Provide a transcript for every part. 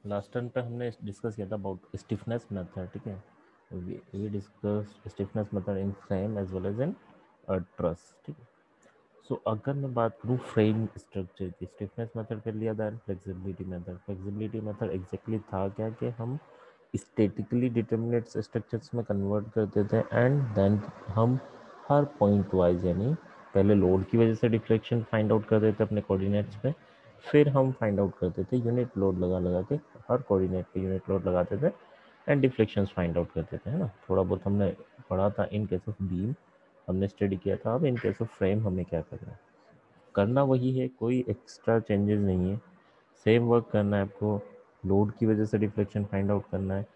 Last time पे हमने discuss किया था अबाउट स्टिफनेस मेथड, ठीक है। We discuss stiffness method in frame as well as in truss, ठीक है। सो अगर मैं बात करूँ फ्रेम स्ट्रक्चर की, स्टिफनेस मेथड कर लिया, then flexibility method. Flexibility method exactly था क्या कि हम स्टेटिकली डिटर्मिनेट स्ट्रक्चर्स में कन्वर्ट करते थे एंड देन हम हर पॉइंट वाइज, यानी पहले लोड की वजह से डिफ्लेक्शन फाइंड आउट करते थे अपने कोऑर्डिनेट्स पे, फिर हम फाइंड आउट करते थे यूनिट लोड लगा लगा के, हर कोऑर्डिनेट पे यूनिट लोड लगाते थे एंड डिफ्लेक्शंस फाइंड आउट करते थे, है ना। थोड़ा बहुत हमने पढ़ा था इन केस ऑफ बीम, हमने स्टडी किया था। अब इन केस ऑफ फ्रेम हमें क्या करना है, करना वही है, कोई एक्स्ट्रा चेंजेस नहीं है, सेम वर्क करना है आपको। लोड की वजह से डिफ्लेक्शन फाइंड आउट करना है,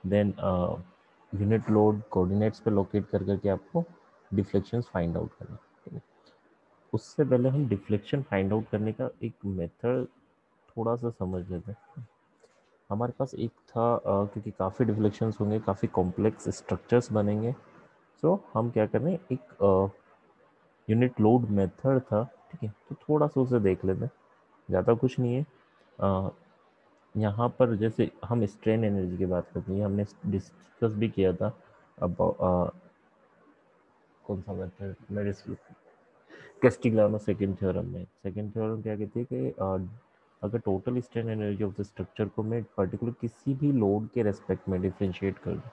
देन यूनिट लोड कोऑर्डिनेट्स पे लोकेट कर करके आपको डिफ्लेक्शंस फाइंड आउट करना है, ठीक है। उससे पहले हम डिफ्लेक्शन फाइंड आउट करने का एक मेथड थोड़ा सा समझ लेते हैं। हमारे पास एक था क्योंकि काफ़ी डिफ्लेक्शंस होंगे, काफ़ी कॉम्प्लेक्स स्ट्रक्चर्स बनेंगे, सो हम क्या कर रहे हैं, एक यूनिट लोड मेथड था, ठीक है। तो थोड़ा सा उसे देख लेते हैं, ज़्यादा कुछ नहीं है। यहाँ पर जैसे हम स्ट्रेन एनर्जी की बात करते हैं, हमने डिस्कस भी किया था अब कौन सा मेथड, मेरे कैस्टिग्लियानो सेकंड थ्योरम में। सेकंड थ्योरम क्या कहती है कि अगर total strain energy of the structure को मैं पर्टिकुलर किसी भी लोड के रेस्पेक्ट में डिफ्रेंशिएट कर दूँ,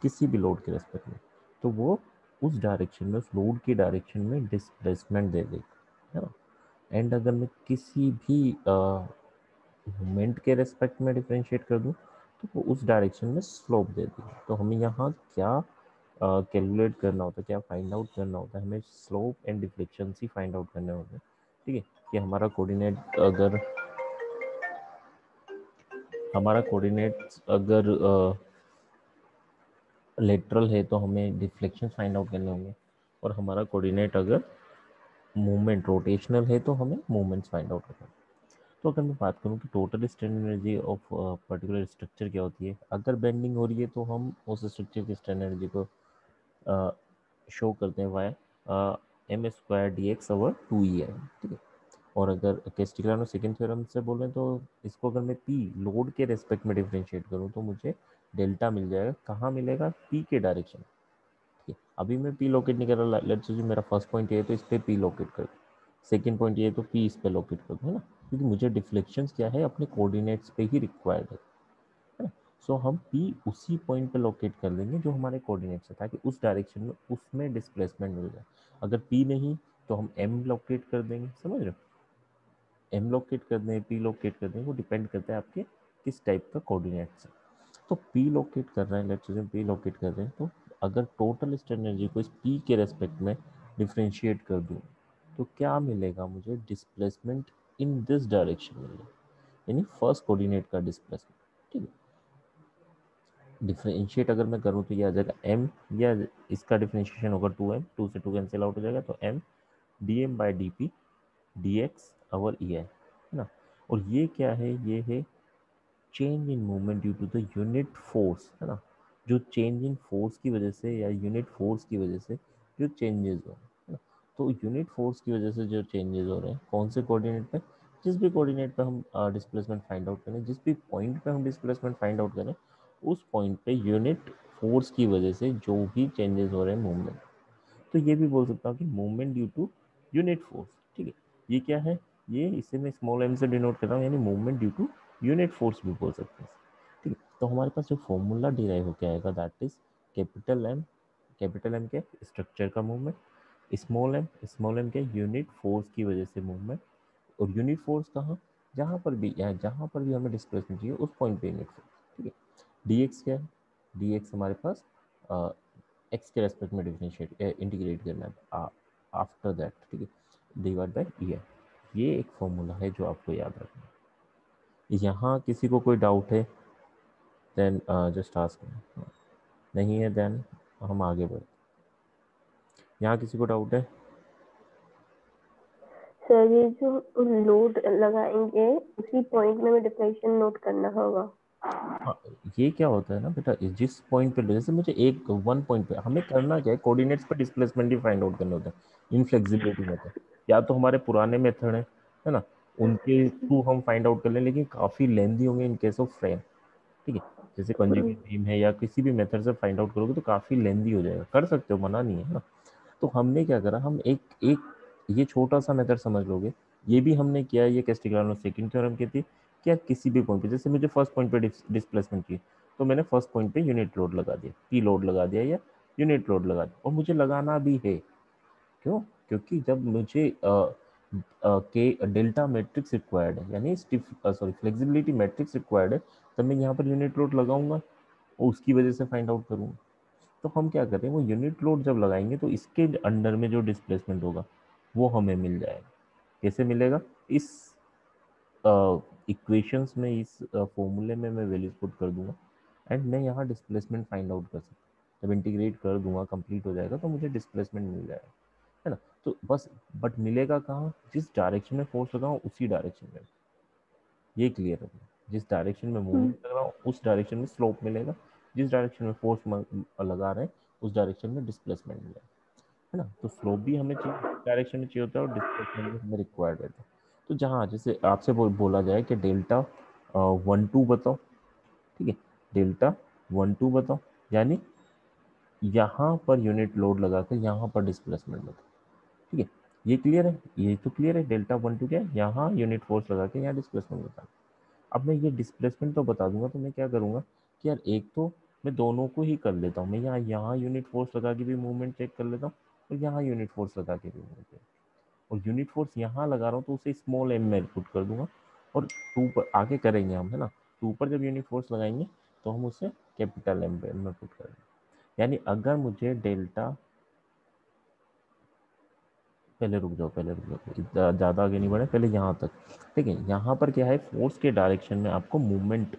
किसी भी लोड के रेस्पेक्ट में, तो वो उस डायरेक्शन में, उस लोड की डायरेक्शन में डिस्प्लेसमेंट दे देगा, है ना। एंड अगर मैं किसी भी मोमेंट के रेस्पेक्ट में डिफ्रेंशिएट कर दूँ तो वो उस डायरेक्शन में स्लोप दे देगी। तो हमें यहाँ क्या कैलकुलेट करना होता है, क्या फाइंड आउट करना होता है, हमें slope and deflection he find out करने होते हैं, ठीक है। कि हमारा कोऑर्डिनेट अगर लेटरल है तो हमें डिफ्लेक्शन फाइंड आउट करने होंगे, और हमारा कोऑर्डिनेट अगर मूवमेंट रोटेशनल है तो हमें मूवमेंट्स फाइंड आउट करना है। तो अगर मैं बात करूँ कि total strain energy of particular structure क्या होती है, अगर बेंडिंग हो रही है तो हम उस स्ट्रक्चर की स्ट्रेन एनर्जी को शो करते हैं via M square D X over 2 EM, ठीक है। और अगर कैस्टिग्लियानो सेकंड थ्योरम से बोलें तो इसको अगर मैं पी लोड के रेस्पेक्ट में डिफ्रेंशिएट करूँ तो मुझे डेल्टा मिल जाएगा। कहाँ मिलेगा, पी के डायरेक्शन, ठीक है। अभी मैं पी लोकेट नहीं कर रहा, लेट्स सपोज मेरा फर्स्ट पॉइंट ये है तो इस पर पी लोकेट कर दूँ, सेकेंड पॉइंट ये है तो पी इस पर लोकेट कर दूँ, है ना। क्योंकि मुझे डिफ्लेक्शंस क्या है, अपने कोऑर्डिनेट्स पे ही रिक्वायर्ड है ना। सो हम पी उसी पॉइंट पे लोकेट कर देंगे जो हमारे कोऑर्डिनेट्स है, ताकि उस डायरेक्शन में उसमें डिस्प्लेसमेंट मिल जाए। अगर पी नहीं तो हम एम लोकेट कर देंगे, समझ रहे हो। एम लोकेट कर दें, पी लोकेट कर दें, वो डिपेंड करता है आपके किस टाइप का कोऑर्डिनेट्स है। तो पी लोकेट कर रहे हैं, लेट्स से पी लोकेट कर रहे हैं, तो अगर टोटल स्ट्रेन एनर्जी को इस पी के रेस्पेक्ट में डिफ्रेंशिएट कर दूँ तो क्या मिलेगा मुझे, डिस्प्लेसमेंट इन दिस डायरेक्शन मिलेगा, यानी फर्स्ट कोऑर्डिनेट का डिस्प्लेसमेंट, ठीक है। डिफ्रेंशिएट अगर मैं करूँ तो ये आ जाएगा एम, या इसका डिफ्रेंशिएशन होगा 2m, 2 से 2 कैंसिल आउट हो जाएगा, तो m dm by D P D X over E I, है ना। और ये क्या है, ये है change in movement due to the unit force, है ना। जो चेंज इन फोर्स की वजह से या यूनिट फोर्स की वजह से जो चेंजेस हो रहे हैं, है ना। तो यूनिट फोर्स की वजह से जो चेंजेस हो रहे हैं कौन से कोऑर्डिनेट पे, जिस भी कोऑर्डिनेट पे हम डिस्प्लेसमेंट फाइंड आउट करें, जिस भी पॉइंट पे हम डिस्प्लेसमेंट फाइंड आउट करें, उस पॉइंट पे यूनिट फोर्स की वजह से जो भी चेंजेस हो रहे हैं मूवमेंट, तो ये भी बोल सकता हूँ कि movement due to unit force, ठीक है। ये क्या है, ये इसे मैं स्मॉल एम से डिनोट कर रहा हूँ, यानी movement due to unit force भी बोल सकते हैं, ठीक है। तो हमारे पास जो फॉर्मूला डिराइव होकर आएगा that is capital M, capital M क्या, स्ट्रक्चर का मूवमेंट, स्मॉल एम क्या, यूनिट फोर्स की वजह से मूवमेंट, और यूनिट फोर्स कहाँ, जहाँ पर भी, या जहाँ पर भी हमें डिस्प्लेसमेंट चाहिए उस पॉइंट पे यूनिट फोर्स, ठीक है। डी एक्स क्या है, डी एक्स हमारे पास एक्स के रेस्पेक्ट में डिफरेंशिएट इंटीग्रेट करना है आफ्टर दैट, ठीक है, डिवाइड बाय ई है। ये एक फॉर्मूला है जो आपको याद रखना है। यहाँ किसी को कोई डाउट है देन जस्ट आस्क, नहीं है देन हम आगे बढ़े। यहाँ किसी को डाउट है, सर ये जो लोड लगाएंगे उसी पॉइंट में हमें डिफ्लेक्शन नोट करना होगा। हाँ। ये क्या होता है ना बेटा, जिस पॉइंट पे, जैसे मुझे एक वन पॉइंट पे हमें करना क्या है, कोऑर्डिनेट्स पर डिस्प्लेसमेंट ही फाइंड आउट करने होते हैं इनफ्लेक्सिबिलिटी मेथड, या तो हमारे पुराने मेथड है ना, उनके थ्रू हम फाइंड आउट कर लें, लेकिन काफ़ी लेंदी होंगे इन केस ऑफ फ्रेम। ठीक है, जैसे कंजुगेट बीम है या किसी भी मेथड से फाइंड आउट करोगे तो काफ़ी लेंदी हो जाएगा। कर सकते हो, मना नहीं है ना। तो हमने क्या करा, हम एक एक ये छोटा सा मेथड समझ लोगे, ये भी हमने किया। ये कैस्टिग्लियानो सेकंड थ्योरम की थी कि यार किसी भी पॉइंट पे, जैसे मुझे फर्स्ट पॉइंट पे डिस्प्लेसमेंट की, तो मैंने फर्स्ट पॉइंट पे यूनिट लोड लगा दिया, पी लोड लगा दिया या यूनिट लोड लगा दिया, और मुझे लगाना भी है। क्यों? क्योंकि जब मुझे के डेल्टा मैट्रिक्स रिक्वायर्ड है, यानी stiff sorry flexibility matrix required है, तब मैं यहाँ पर यूनिट लोड लगाऊंगा और उसकी वजह से फाइंड आउट करूँगा। तो हम क्या करें, वो यूनिट लोड जब लगाएंगे तो इसके अंडर में जो डिस्प्लेसमेंट होगा वो हमें मिल जाएगा। कैसे मिलेगा? इस इक्वेशंस में, इस फॉर्मूले में मैं वैल्यूज पुट कर दूंगा एंड मैं यहाँ डिस्प्लेसमेंट फाइंड आउट कर सकता हूँ। जब इंटीग्रेट कर दूंगा, कंप्लीट हो जाएगा, तो मुझे डिस्प्लेसमेंट मिल जाएगा, है ना। तो बस, बट मिलेगा कहाँ? जिस डायरेक्शन में फोर्स लगाऊँ उसी डायरेक्शन में, ये क्लियर है। जिस डायरेक्शन में मूवमेंट लग रहा हूँ उस डायरेक्शन में स्लोप मिलेगा, जिस डायरेक्शन में फोर्स लगा रहे हैं उस डायरेक्शन में डिस्प्लेसमेंट मिलेगा, है ना। तो स्लोप भी हमें चाहिए, डायरेक्शन में चाहिए होता है, और डिस्प्लेसमेंट भी हमें रिक्वायर्ड रहता है। तो जहाँ जैसे आपसे बोला जाए कि डेल्टा 1 2 बताओ, ठीक है, डेल्टा 1 2 बताओ, यानी यहाँ पर यूनिट लोड लगाकर यहाँ पर डिस्प्लेसमेंट बताओ। ठीक है, ये क्लियर है, ये तो क्लियर है। डेल्टा 1 2 क्या है? यहाँ यूनिट फोर्स लगा के यहाँ डिस्प्लेसमेंट बताना। अब मैं ये डिस्प्लेसमेंट तो बता दूंगा, तो मैं क्या करूँगा कि यार एक तो मैं दोनों को ही कर लेता हूँ। मैं यहाँ यहाँ यूनिट फोर्स लगा के भी मूवमेंट चेक कर लेता हूँ, और यहाँ यूनिट फोर्स लगा के भी मूवमेंट, और यूनिट फोर्स यहाँ लगा रहा हूँ तो उसे स्मॉल एम में पुट कर दूंगा, और टू पर आगे करेंगे हम, है ना। टू पर जब यूनिट फोर्स लगाएंगे तो हम उसे कैपिटल एम में पुट करेंगे। यानी अगर मुझे डेल्टा, पहले रुक जाओ, ज़्यादा आगे नहीं बढ़े, पहले यहाँ तक। ठीक है, यहाँ पर क्या है, फोर्स के डायरेक्शन में आपको मूवमेंट,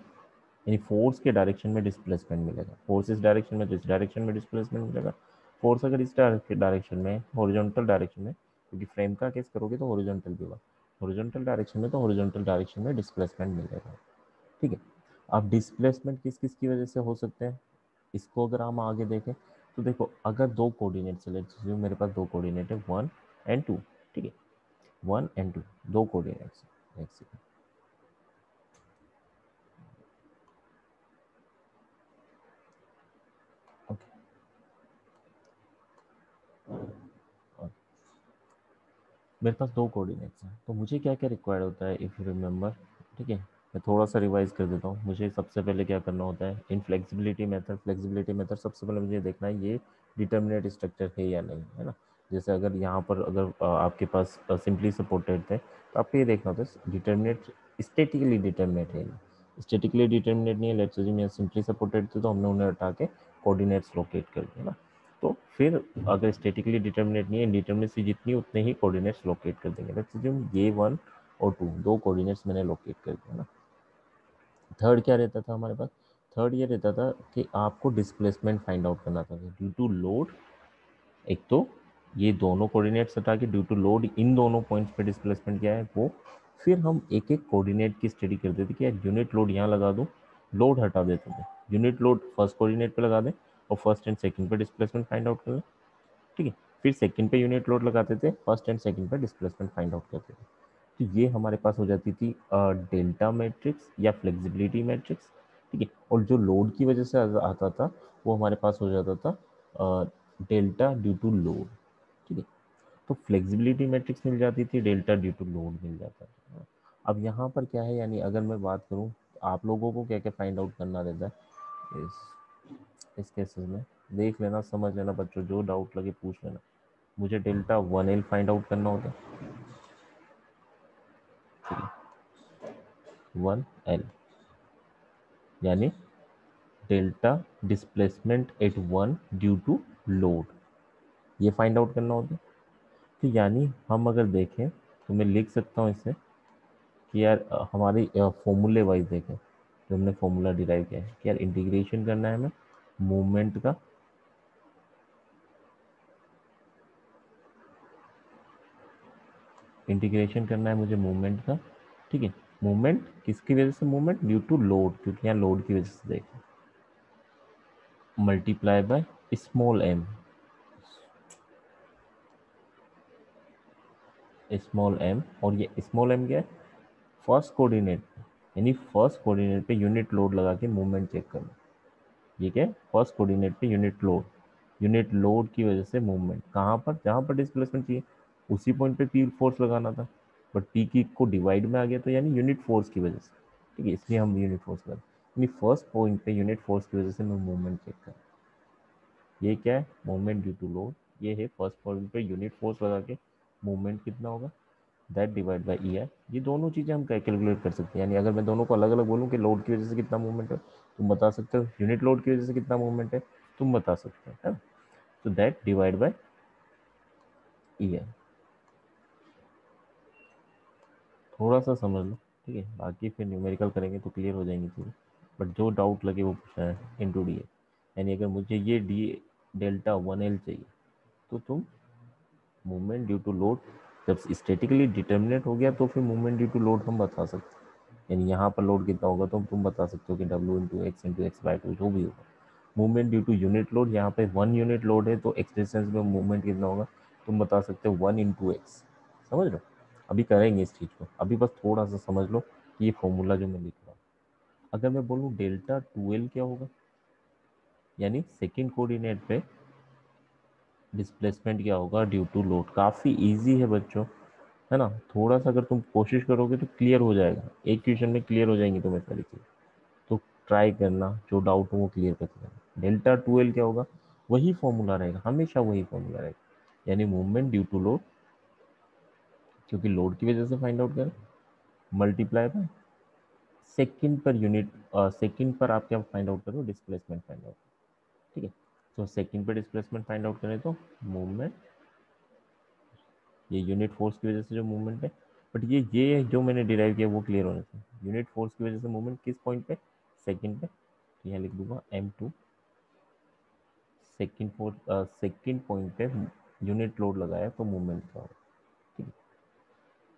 यानी फोर्स के डायरेक्शन में डिस्प्लेसमेंट मिलेगा। फोर्स इस डायरेक्शन में, तो इस डायरेक्शन में डिस्प्लेसमेंट मिलेगा। फोर्स अगर इस डायरेक्शन में, हॉरिजॉन्टल डायरेक्शन में, क्योंकि फ्रेम का केस करोगे तो हॉरिजॉन्टल भी होगा, हॉरिजॉन्टल डायरेक्शन में, तो हॉरिजॉन्टल डायरेक्शन में डिस्प्लेसमेंट मिलेगा। ठीक है, अब डिस्प्लेसमेंट किस किस की वजह से हो सकते हैं, इसको अगर हम आगे देखें तो देखो, अगर दो कोऑर्डिनेट सेलेक्ट, मेरे पास दो कोऑर्डिनेट है 1 and 2, ठीक है, 1 and 2 दो कोऑर्डिनेट्स। एक सेकंड, ओके, मेरे पास दो कोऑर्डिनेट्स हैं, तो मुझे क्या क्या रिक्वायर्ड होता है, इफ़ यू रिमेंबर। ठीक है, मैं थोड़ा सा रिवाइज कर देता हूँ। मुझे सबसे पहले क्या करना होता है इन फ्लेक्सिबिलिटी मेथड, सबसे पहले मुझे देखना है ये डिटर्मिनेट स्ट्रक्चर है या नहीं, है ना। जैसे अगर यहाँ पर अगर आपके पास सिंपली सपोर्टेड थे, तो आपको ये देखना होता है डिटर्मिनेट स्टेटिकली डिटर्मिनेट है। स्टेटिकली डिटर्मिनेट नहीं है, लेट्स अज्यूम ये सिंपली सपोर्टेड थे, तो हमने उन्हें हटा के कोऑर्डिनेट्स लोकेट कर दिया ना। तो फिर अगर स्टेटिकली डिटर्मिनेट नहीं है, इंडिटर्मिनेसी जितनी उतने ही कोऑर्डिनेट्स लोकेट कर देंगे। लेट्स अज्यूम ये 1 और 2 दो कोऑर्डिनेट्स मैंने लोकेट कर दिया ना। थर्ड क्या रहता था हमारे पास? थर्ड ये रहता था कि आपको डिस्प्लेसमेंट फाइंड आउट करना था ड्यू टू लोड। एक तो ये दोनों कोऑर्डिनेट्स हटा के ड्यू टू लोड इन दोनों पॉइंट्स पे डिस्प्लेसमेंट क्या है वो। फिर हम एक एक कोऑर्डिनेट की स्टडी करते थे कि यार यूनिट लोड यहाँ लगा दूँ, लोड हटा देते थे, यूनिट लोड फर्स्ट कोऑर्डिनेट पे लगा दें और फर्स्ट एंड सेकंड पे डिस्प्लेसमेंट फाइंड आउट कर लें। ठीक है, फिर सेकंड पे यूनिट लोड लगाते थे, फर्स्ट एंड सेकंड पे डिस्प्लेसमेंट फाइंड आउट करते थे। तो ये हमारे पास हो जाती थी डेल्टा मैट्रिक्स या फ्लेक्सिबिलिटी मैट्रिक्स। ठीक है, और जो लोड की वजह से आता था वो हमारे पास हो जाता था डेल्टा ड्यू टू लोड। ठीक है, तो फ्लेक्सिबिलिटी मैट्रिक्स मिल जाती थी, डेल्टा ड्यू टू लोड मिल जाता था। अब यहाँ पर क्या है, यानी अगर मैं बात करूँ तो आप लोगों को क्या क्या फाइंड आउट करना रहता है इस केसेस में, देख लेना, समझ लेना बच्चों, जो डाउट लगे पूछ लेना। मुझे डेल्टा 1L फाइंड आउट करना होता है, 1L, यानी delta displacement at 1 due to load, ये फाइंड आउट करना होता है। तो यानी हम अगर देखें तो मैं लिख सकता हूँ इसे कि यार हमारी फॉर्मूले वाइज देखें, जो हमने फॉर्मूला डिराइव किया है कि यार इंटीग्रेशन करना है हमें मूवमेंट का, इंटीग्रेशन करना है मुझे मूवमेंट का। ठीक है, मूवमेंट किसकी वजह से? मूवमेंट ड्यू टू लोड, क्योंकि यहाँ लोड की वजह से देखें, multiply by small M, small M, और ये स्मॉल एम क्या है? फर्स्ट कोऑर्डिनेट यानी फर्स्ट कोऑर्डिनेट पे यूनिट लोड लगा के मूवमेंट चेक करना। ये क्या है, फर्स्ट कोऑर्डिनेट पे यूनिट लोड की वजह से मूवमेंट कहाँ पर, जहाँ पर डिस्प्लेसमेंट चाहिए उसी पॉइंट पे पी फोर्स लगाना था, बट पी की को डिवाइड में आ गया तो यानी यूनिट फोर्स की वजह से, ठीक है, इसलिए हम यूनिट फोर्स लगा, यानी फर्स्ट पॉइंट पे यूनिट फोर्स की वजह से मैं मूवमेंट चेक कर, ये क्या है, मूवमेंट ड्यू टू लोड, ये है फर्स्ट पॉइंट पे यूनिट फोर्स लगा के मूवमेंट कितना होगा, दैट डिवाइड बाई ई आई। ये दोनों चीज़ें हम कैलकुलेट कर सकते हैं, यानी अगर मैं दोनों को अलग अलग बोलूँ कि लोड की वजह से कितना मूवमेंट है तुम बता सकते हो, यूनिट लोड की वजह से कितना मूवमेंट है तुम बता सकते हो, है ना। तो दैट डिवाइड बाय ई आई, थोड़ा सा समझ लो, ठीक है, बाकी फिर न्यूमेरिकल करेंगे तो क्लियर हो जाएंगी चीज़ें, बट जो डाउट लगे वो पूछना है इंटू डी ए, यानी अगर मुझे ये डी डेल्टा 1L चाहिए तो तुम मूवमेंट ड्यू टू लोड जब स्टेटिकली डिटर्मिनेट हो गया तो फिर मूवमेंट ड्यू टू लोड हम बता सकते हैं, यानी यहाँ पर लोड कितना होगा तो तुम बता सकते हो कि W into X by two जो भी होगा। Movement due to unit load, यहाँ पे 1 यूनिट लोड है तो एक्स डिस्टेंस में मूवमेंट कितना होगा तुम बता सकते हो 1 इंटू एक्स। समझ लो, अभी करेंगे इस चीज़ को, अभी बस थोड़ा सा समझ लो कि ये फॉर्मूला जो मैं लिख रहा हूँ, अगर मैं बोलूँ डेल्टा 2L क्या होगा, यानी सेकेंड कोऑर्डिनेट पे डिस्प्लेसमेंट क्या होगा ड्यू टू लोड, काफ़ी इजी है बच्चों, है ना, थोड़ा सा अगर तुम कोशिश करोगे तो क्लियर हो जाएगा, एक क्वेश्चन में क्लियर हो जाएंगी तुम्हें सारी चीज़, तो ट्राई करना, जो डाउट हो वो क्लियर करते रहना। डेल्टा 2L क्या होगा, वही फॉर्मूला रहेगा, हमेशा वही फॉर्मूला रहेगा, यानी मूवमेंट ड्यू टू लोड, क्योंकि लोड की वजह से फाइंड आउट करें, multiply by second per unit, second पर आप क्या फाइंड आउट करो, डिस्प्लेसमेंट फाइंड आउट, ठीक है। तो सेकंड पर डिस्प्लेसमेंट फाइंड आउट करें तो मूवमेंट, ये यूनिट फोर्स की वजह से जो मूवमेंट है, बट ये जो मैंने डिराइव किया वो क्लियर होना चाहिए, यूनिट फोर्स की वजह से मूवमेंट किस पॉइंट पे, सेकंड पे, तो यहाँ लिख दूंगा M2, सेकंड पॉइंट पे यूनिट लोड लगाया तो मूवमेंट क्या होगा, ठीक है,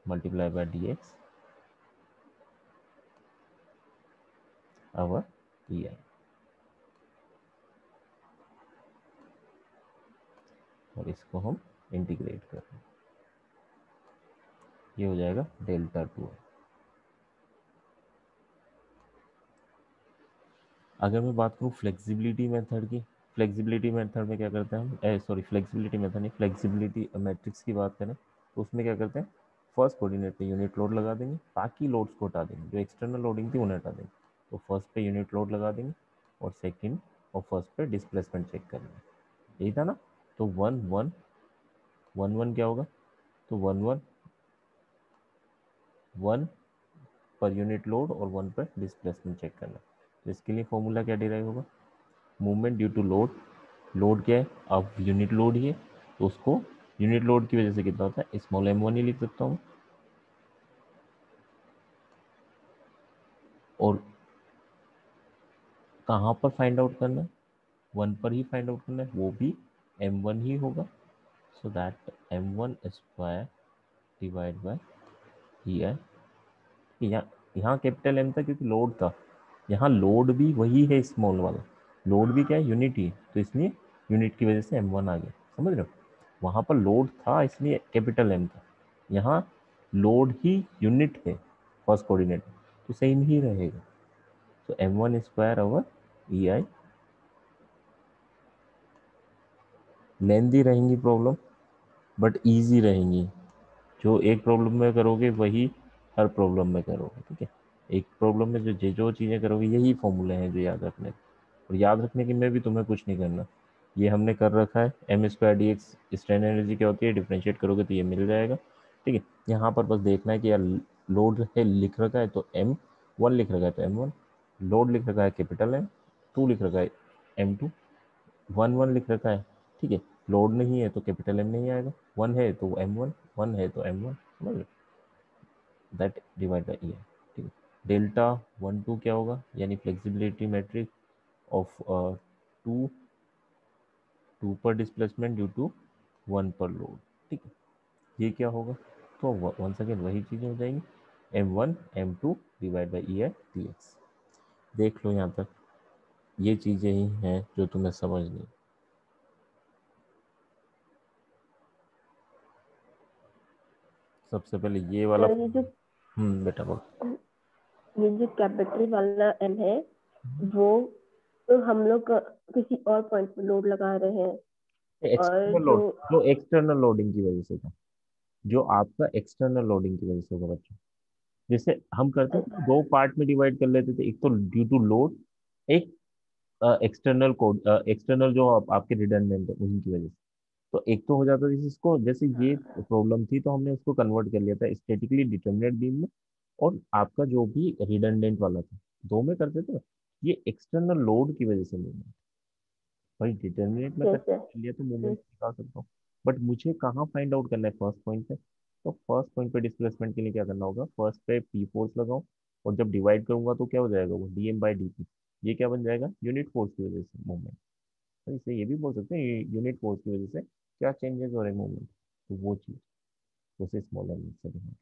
multiply by D X over E I, और इसको हम इंटीग्रेट कर रहे हैं, ये हो जाएगा डेल्टा 2। अगर मैं बात करूँ फ्लेक्सिबिलिटी मेथड की, फ्लेक्सिबिलिटी मेथड में क्या करते हैं हम, सॉरी फ्लेक्सिबिलिटी मेथड नहीं, फ्लेक्सिबिलिटी मैट्रिक्स की बात करें तो उसमें क्या करते हैं, फर्स्ट कोऑर्डिनेट पे यूनिट लोड लगा देंगे, बाकी लोड्स को हटा देंगे, जो एक्सटर्नल लोडिंग थी उन्हें हटा देंगे, तो फर्स्ट पे यूनिट लोड लगा देंगे और सेकंड और फर्स्ट पे डिस्प्लेसमेंट चेक करना, यही था ना। तो वन वन वन वन क्या होगा, तो वन वन वन पर यूनिट लोड और वन पर डिस्प्लेसमेंट चेक करना, तो इसके लिए फॉर्मूला क्या डिराइव होगा, movement due to load, load क्या है, अब यूनिट लोड ही है तो उसको यूनिट लोड की वजह से कितना होता है स्मॉल m1 ही लिख सकता हूँ, और कहाँ पर फाइंड आउट करना है, वन पर ही फाइंड आउट करना है, वो भी m1 ही होगा, so that m1 square divide by E I, यहाँ यहाँ कैपिटल M था क्योंकि लोड था, यहाँ लोड भी वही है स्मॉल वाला, लोड भी क्या है यूनिट ही है, तो इसलिए यूनिट की वजह से M1 आ गया, समझ रहे हो, वहाँ पर लोड था इसलिए कैपिटल M था, यहाँ लोड ही यूनिट है फर्स्ट कोऑर्डिनेट, तो सेम ही रहेगा, तो M1 स्क्वायर ओवर ई आई, लेंदी रहेंगी प्रॉब्लम बट ईजी रहेंगी, जो एक प्रॉब्लम में करोगे वही हर प्रॉब्लम में करोगे, ठीक है, एक प्रॉब्लम में जो जो चीज़ें करोगे यही फॉर्मूले हैं जो याद रखने, और याद रखने के में भी तुम्हें कुछ नहीं करना, ये हमने कर रखा है, M square D X strain energy क्या होती है, डिफ्रेंशिएट करोगे तो ये मिल जाएगा, ठीक है। यहाँ पर बस देखना है कि यार लोड है लिख रखा है तो M1 लिख रखा है तो M1, लोड लिख रखा है कैपिटल M, 2 लिख रखा है M2, 1 लिख रखा है, ठीक है, लोड नहीं है तो कैपिटल M नहीं आएगा, 1 है तो M1, 1 है तो M1, समझ लो, दैट डिवाइड बाई ई है, ठीक है। डेल्टा 1 2 क्या होगा, यानी फ्लेक्सिबिलिटी मैट्रिक्स ऑफ 2 2 पर डिस्प्लेसमेंट ड्यू टू 1 पर लोड, ठीक है, ये क्या होगा, तो वंस अगेन वही चीज़ें हो जाएंगी, M1 M2 divide by E I D x, देख लो यहाँ तक, ये चीज़ें ही हैं जो तुम्हें समझनी, सबसे पहले ये वाला, सर ये जो बेटा बोल। ये जो कैपिटल वाला एम है वो तो हम लोग किसी और पॉइंट पे लोड लगा रहे हैं, और एक्सटर्नल जो लोड, जो एक्सटर्नल लोडिंग की वजह से था, जो आपका एक्सटर्नल लोडिंग की वजह से होगा बच्चों। जैसे हम करते थे, दो पार्ट में डिवाइड कर लेते थे, एक तो ड्यू टू लोड, एक एक्सटर्नल कोड, एक्सटर्नल जो आपके रिडंडेंट है उनकी वजह से। तो एक तो हो जाता था जिसको, जैसे ये प्रॉब्लम थी तो हमने उसको कन्वर्ट कर लिया था स्टैटिकली डिटर्मिनेट बीम में, और आपका जो भी रिडंडेंट वाला था दो में करते थे। ये एक्सटर्नल लोड की वजह से मूवमेंट, भाई डिटर्मिनेट में कर जैसे लिया तो मूवमेंट निकाल सकता हूँ। बट मुझे कहाँ फाइंड आउट करना है, फर्स्ट पॉइंट पे। तो फर्स्ट पॉइंट पे डिस्प्लेसमेंट के लिए क्या करना होगा, फर्स्ट पे पी फोर्स लगाओ, और जब डिवाइड करूंगा तो क्या हो जाएगा वो डीएम बाई डी पी। ये क्या बन जाएगा, यूनिट फोर्स की वजह से मूवमेंट। तो इसे ये भी बोल सकते हैं यूनिट फोर्स की वजह से क्या चेंजेस हो रहे हैं मूवमेंट, तो वो चीज उसे स्मॉल एलिमेंट से दिखाएं।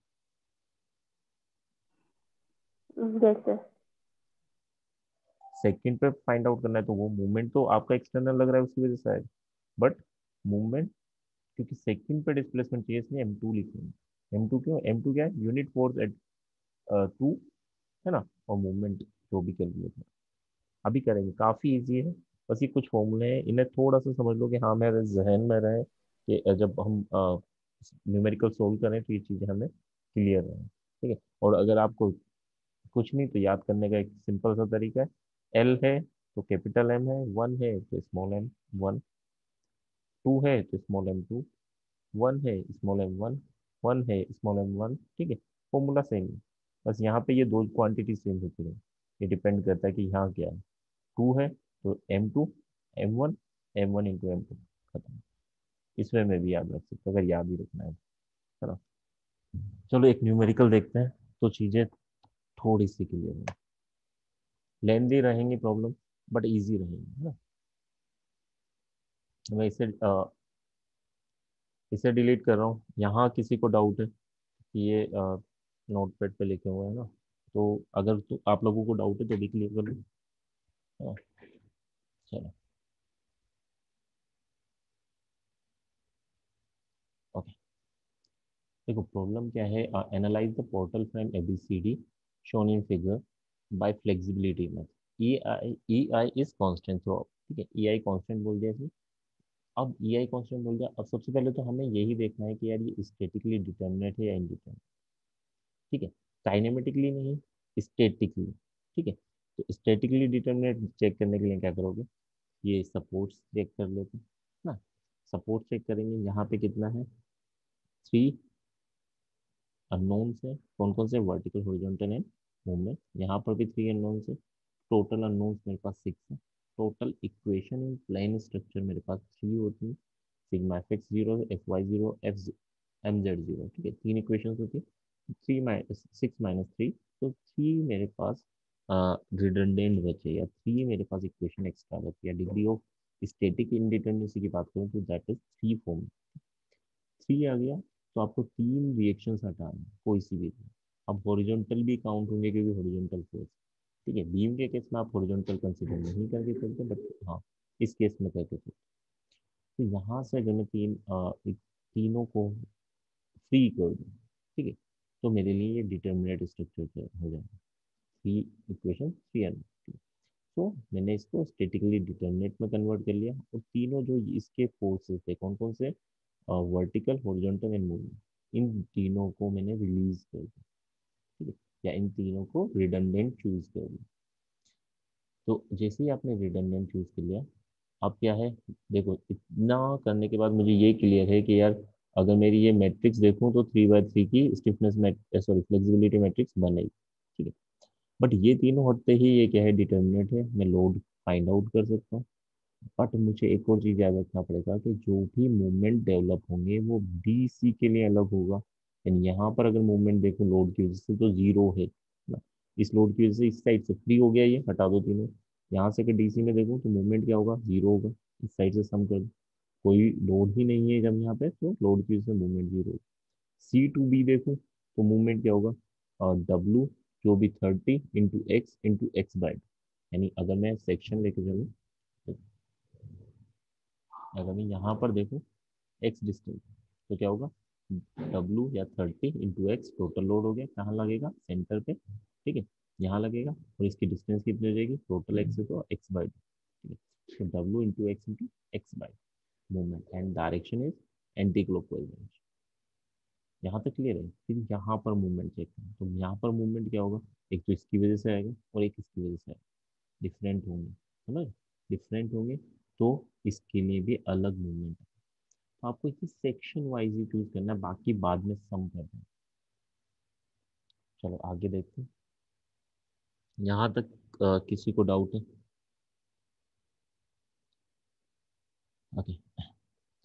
जैसे सेकंड पे फाइंड आउट करना है तो वो मूवमेंट तो आपका एक्सटर्नल लग रहा है उसकी वजह से आएगा, बट मूवमेंट, क्योंकि सेकंड पे डिस्प्लेसमेंट चाहिए इसलिए M2 लिखेंगे। M2 क्यों, M2 क्या है, यूनिट फोर्स एट 2, है ना, और मूवमेंट जो भी कैलकुलेट है अभी करेंगे, काफी इजी है। बस ये कुछ फॉर्मूले हैं, इन्हें थोड़ा सा समझ लो कि हाँ मेरे जहन में रहे, कि जब हम न्यूमेरिकल सोल्व करें तो ये चीजें हमें क्लियर रहे, ठीक है। और अगर आपको कुछ नहीं तो याद करने का एक सिंपल सा तरीका है, एल है तो कैपिटल एम है, वन है तो स्मॉल एम वन, टू है तो स्मॉल एम टू, वन है स्मॉल एम वन, वन है स्मॉल एम वन, ठीक है। फॉर्मूला सेम है, बस यहाँ पे ये दो क्वांटिटी चेंज होती रहे। ये डिपेंड करता है कि यहाँ क्या है, टू है तो M2 M1, M1 into M2 खत्म। इसमें मैं भी याद रख सकता हूँ, अगर याद ही रखना है ना। चलो एक न्यूमेरिकल देखते हैं तो चीजें थोड़ी सी क्लियर है। लेंदी रहेंगी प्रॉब्लम, बट इजी रहेंगी, है ना। मैं इसे डिलीट कर रहा हूँ। यहाँ किसी को डाउट है कि ये नोटपैड पे लिखे हुए हैं ना, तो अगर तो आप लोगों को डाउट है तो भी क्लियर कर लो। हाँ, चलो ओके। देखो प्रॉब्लम क्या है, analyse the portal frame ABCD shown in figure by flexibility method. E I is constant through, ठीक है, ई आई कांस्टेंट बोल दिया इसने। अब ई आई कांस्टेंट बोल दिया, अब सबसे पहले तो हमें यही देखना है कि यार ये स्टैटिकली डिटर्मिनेट है या इनडिटर्मिनेट, ठीक है। काइनेमेटिकली नहीं, स्टैटिकली, ठीक है। तो स्टैटिकली डिटर्मिनेट चेक करने के लिए क्या करोगे, ये सपोर्ट्स चेक कर लेते हैं ना। सपोर्ट चेक करेंगे, यहाँ पे कितना है, थ्री अननोन्स है। कौन कौन से, वर्टिकल हॉरिजॉन्टल एंड मूवमेंट। यहाँ पर भी थ्री अननोन्स है। टोटल अननोन्स मेरे पास सिक्स है। Total equation in plane structure मेरे पास थ्री होती है। Sigma F X zero, F Y zero, F M Z zero, ठीक है, तीन इक्वेशन होती है। Three minus six minus three, तो थ्री मेरे पास रिडंडेंट बचे, या थ्री मेरे पास इक्वेशन एक्स्ट्रा बची, या डिग्री ऑफ स्टैटिक इंडिटर्मिनेसी की बात करूँ तो that is three form. Three आ गया तो आपको तीन रिएक्शंस हटाना है, कोई सी भी। अब हॉरिजॉन्टल भी काउंट होंगे क्योंकि हॉरिजॉन्टल फोर्स, ठीक है। बीम के केस में आप हॉरिजॉन्टल कंसीडर नहीं करके चलते, बट हाँ इस केस में करके चलते। तो यहाँ से अगर मैं तीनों को फ्री कर दूँ, ठीक है, तो मेरे लिए ये डिटर्मिनेट स्ट्रक्चर हो जाएगा। Three equation three N. तो मैंने इसको स्टेटिकली डिटर्मिनेट में कन्वर्ट कर लिया, और तीनों जो इसके फोर्सेस थे कौन कौन से, वर्टिकल हॉरिजॉन्टल एंड मूविंग, इन तीनों को मैंने रिलीज कर दिया, ठीक है, या इन तीनों को रिडंडेंट चूज कर दिया। तो जैसे ही आपने रिडंडेंट चूज कर लिया, अब क्या है, देखो इतना करने के बाद मुझे ये क्लियर है कि यार अगर मेरी ये मैट्रिक्स देखूं तो 3/3 की स्टिफनेस सॉरी फ्लेक्सिबिलिटी मैट्रिक्स बनेगी, ठीक है। बट ये तीनों हटते ही ये क्या है, डिटर्मिनेट है, मैं लोड फाइंड आउट कर सकता हूँ। बट मुझे एक और चीज याद रखना पड़ेगा कि जो भी मूवमेंट डेवलप होंगे वो डी सी के लिए अलग होगा। यानी यहाँ पर अगर मूवमेंट देखो लोड की वजह से तो जीरो है ना, इस लोड की वजह से इस साइड से फ्री हो गया, ये हटा दो तीनों। यहाँ से अगर डीसी में देखो तो मूवमेंट क्या होगा, जीरो होगा। इस साइड से सम कर दो, कोई लोड ही नहीं है जब यहाँ पे, तो लोड की वजह से मूवमेंट जीरो होगा। सी टू बी देखो तो मूवमेंट क्या होगा, और डब्लू जो भी 30 इंटू एक्स यानी अगर मैं सेक्शन लेके चलूँ, अगर मैं यहाँ पर देखूँ एक्स डिस्टेंस, तो क्या होगा, W या 30 इंटू एक्स टोटल लोड हो गया, कहाँ लगेगा, सेंटर पे, ठीक है, यहाँ लगेगा, और इसकी डिस्टेंस कितनी हो जाएगी, टोटल एक्स है तो एक्स बाई, ठीक है, तो W into X by movement, and direction is anti clockwise direction. यहाँ तक क्लियर है। फिर यहाँ पर मूवमेंट चेक करें, तो यहाँ पर मूवमेंट क्या होगा, एक तो इसकी वजह से आएगा और एक इसकी वजह से आएगा, डिफरेंट होंगे, समझ, डिफरेंट होंगे, तो इसके लिए भी अलग मूवमेंट है। तो आपको इसे सेक्शन वाइज ही चूज करना है, बाकी बाद में सम करना है। चलो आगे देखते हैं। यहाँ तक किसी को डाउट है? ओके,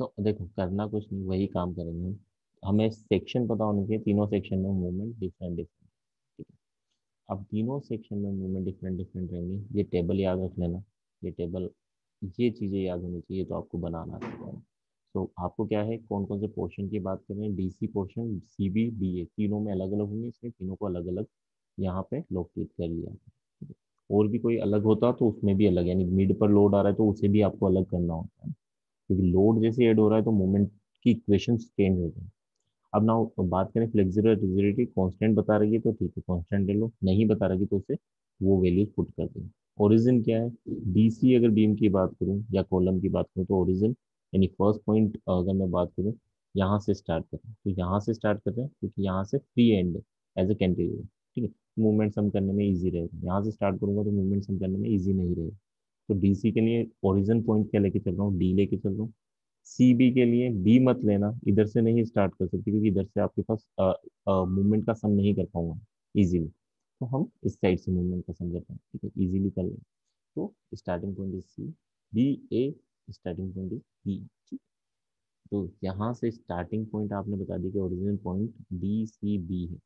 तो देखो करना कुछ नहीं, वही काम करेंगे हम। हमें सेक्शन पता होना चाहिए, तीनों सेक्शन में मूवमेंट डिफरेंट डिफरेंट, ठीक है। अब तीनों सेक्शन में मूवमेंट डिफरेंट डिफरेंट रहेंगे, ये टेबल याद रख लेना, ये टेबल, ये चीज़ें याद होनी चाहिए, तो आपको बनाना आता है। तो आपको क्या है, कौन कौन से पोर्शन की बात कर रहे हैं, डीसी पोर्शन, सीबी, बीए, तीनों में अलग अलग होंगे, इसलिए तीनों को अलग अलग यहाँ पे लोकेट कर लिया, ठीक है। और भी कोई अलग होता तो उसमें भी अलग, यानी मिड पर लोड आ रहा है तो उसे भी आपको अलग करना होता है, क्योंकि लोड जैसे ऐड हो रहा है तो मूवमेंट की इक्वेशन चेंज हो जाए। अब ना बात करें फ्लेक्सिबल रिजिडिटी, कांस्टेंट बता रही है तो ठीक है, कांस्टेंट ले लो, नहीं बता रही तो उसे वो वैल्यू पुट कर दें। ओरिजिन क्या है, डीसी अगर बीम की बात करूं या कॉलम की बात करूं, तो ओरिजिन यानी फर्स्ट पॉइंट अगर मैं बात करूं, यहाँ से स्टार्ट करें, तो यहाँ से स्टार्ट कर रहे हैं क्योंकि यहाँ से फ्री एंड है, एज ए कैंटिलीवर, ठीक है, मूवमेंट सम करने में ईजी रहेगा। यहाँ से स्टार्ट करूंगा तो मूवमेंट सम करने में ईजी नहीं रहेगा। तो डीसी के लिए ओरिजिन पॉइंट क्या लेके चल रहा हूँ, डी लेके चल रहा हूँ। सीबी के लिए बी मत लेना, इधर से नहीं स्टार्ट कर सकते क्योंकि इधर से आपके पास मूवमेंट का सम नहीं कर पाऊंगा इजीली, तो हम इस साइड से मूवमेंट का सम करते हैं, ठीक है, इजीली कर लेंगे। तो starting point is C, B A, starting point is B, ठीक। तो यहाँ से स्टार्टिंग पॉइंट आपने बता दी कि original point D C B है।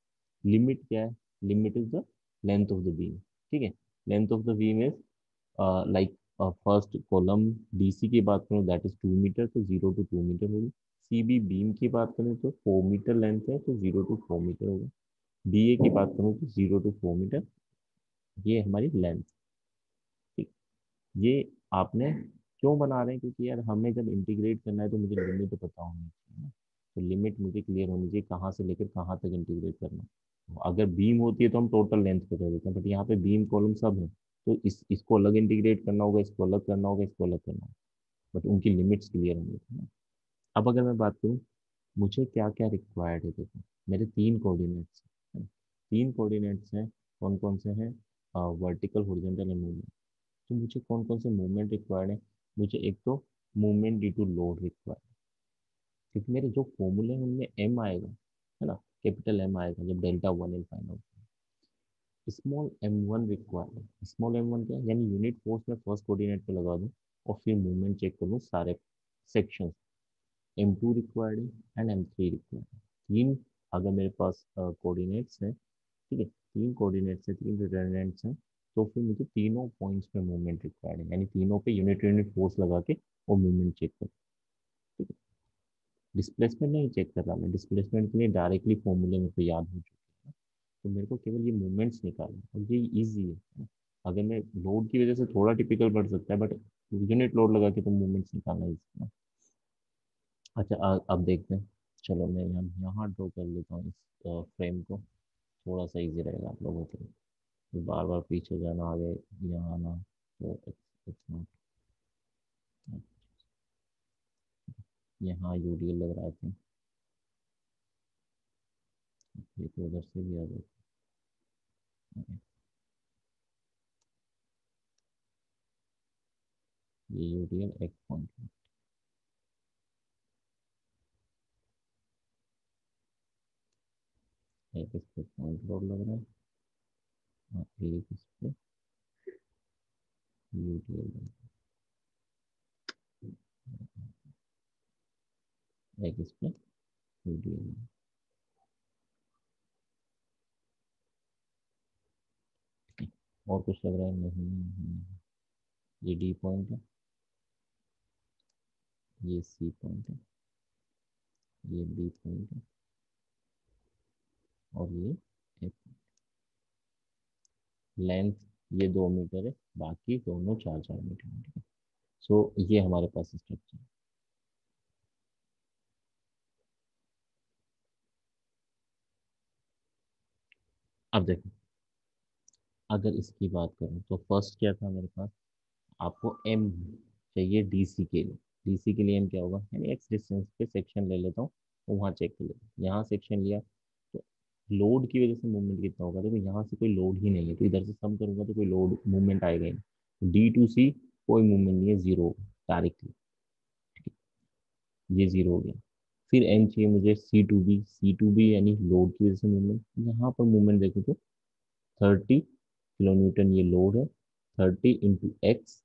लिमिट क्या है, limit is the length of the beam, ठीक है, length of the beam is like first column DC की बात करूँ दैट इज 2 मीटर, तो 0 to 2 मीटर होगी। सीबी बीम की बात करें तो 4 मीटर लेंथ है, तो 0 to 4 मीटर होगा। बीए की बात करूँ तो 0 to 4 मीटर, ये हमारी लेंथ, ठीक। ये आपने क्यों बना रहे हैं, क्योंकि यार हमें जब इंटीग्रेट करना है तो मुझे लिमिट तो पता होनी चाहिए ना, तो लिमिट मुझे क्लियर होनी चाहिए कहाँ से लेकर कहाँ तक इंटीग्रेट करना है। तो अगर बीम होती है तो हम टोटल लेंथ पे कर देते हैं, बट यहाँ पे बीम कॉलम सब है, तो इसको अलग इंटीग्रेट करना होगा, इसको अलग करना होगा, इसको अलग करना होगा, बट उनकी लिमिट्स क्लियर होंगी ना। अब अगर मैं बात करूँ मुझे क्या क्या रिक्वायर्ड है, देखो मेरे तीन कोऑर्डिनेट्स हैं, तीन कोऑर्डिनेट्स हैं, कौन कौन से हैं, वर्टिकल, हॉरिजॉन्टल एंड मूवमेंट। तो मुझे कौन कौन से मूवमेंट रिक्वायर्ड है, मुझे एक तो movement due to load required, क्योंकि मेरे जो फॉर्मूले हैं उनमें एम आएगा, है ना, कैपिटल एम आएगा जब delta one L find out. Small M one required है, स्मॉल एम वन क्या है, यानी यूनिट फोर्स में फर्स्ट कोऑर्डिनेट पे लगा दूँ और फिर मूवमेंट चेक कर लूँ सारे सेक्शन। एम टू रिक्वायर्ड है एंड एम थ्री रिक्वायर्ड है। तीन अगर मेरे पास कोऑर्डिनेट्स हैं, ठीक है, तीन कोऑर्डिनेट्स हैं, तीन रिटर्नेंट्स हैं, तो फिर मुझे तीनों पॉइंट्स पे मूवमेंट रिक्वायर्ड है, यानी तीनों पे यूनिट यूनिट फोर्स लगा के वो मूवमेंट चेक कर, ठीक है। डिस्प्लेसमेंट नहीं चेक कर रहा मैं, डिस्प्लेसमेंट के लिए डायरेक्टली फॉर्मूले मेरे को याद हो चुके हैं, तो मेरे को केवल ये मूवमेंट्स निकालना है, और ये ईजी है। अगर मैं लोड की वजह से थोड़ा टिपिकल बढ़ सकता है, बट यूनिट लोड लगा के तो मूवमेंट्स निकालना ईजी है। अच्छा अब देखते हैं, चलो मैं यहाँ ड्रॉ कर लेता हूँ इस फ्रेम को, थोड़ा सा इजी रहेगा आप लोगों के लिए, बार बार पीछे जाना, आगे यहाँ आना, तो it's not- यहाँ यूडीएल लग रहा है, ये तो उधर से भी आ जाए, ये यूडीएल एक पॉइंट है, एक इस पे पॉइंट लोड लग रहा है, और एक इस पे यूडीएल, एक इस पे यूडीएल। और कुछ लग रहा है नहीं, ये डी पॉइंट है, ये सी पॉइंट है, ये बी पॉइंट है, और ये एक लेंथ, ये 2 मीटर है, बाकी दोनों 4 4 मीटर है, ठीक है। सो ये हमारे पास स्ट्रक्चर अब देखो, अगर इसकी बात करूँ तो फर्स्ट क्या था मेरे पास, आपको एम चाहिए डीसी के लिए। डीसी के लिए एम क्या होगा, यानी एक्स डिस्टेंस पे सेक्शन ले लेता हूँ, तो वहाँ चेक कर लेता हूँ। यहाँ सेक्शन लिया तो लोड की वजह से मूवमेंट कितना होगा, देखो यहाँ से कोई लोड ही नहीं है, तो इधर से सम करूंगा तो कोई लोड मूवमेंट आएगा ही नहीं। डी टू सी कोई मूवमेंट नहीं है, जीरो डायरेक्टली, ये जीरो हो गया। फिर एम चाहिए मुझे C to B, C to B यानी लोड की वजह से मूवमेंट। यहाँ पर मूवमेंट देखो तो 30 किलो न्यूटन ये लोड है, 30 इंटू एक्स,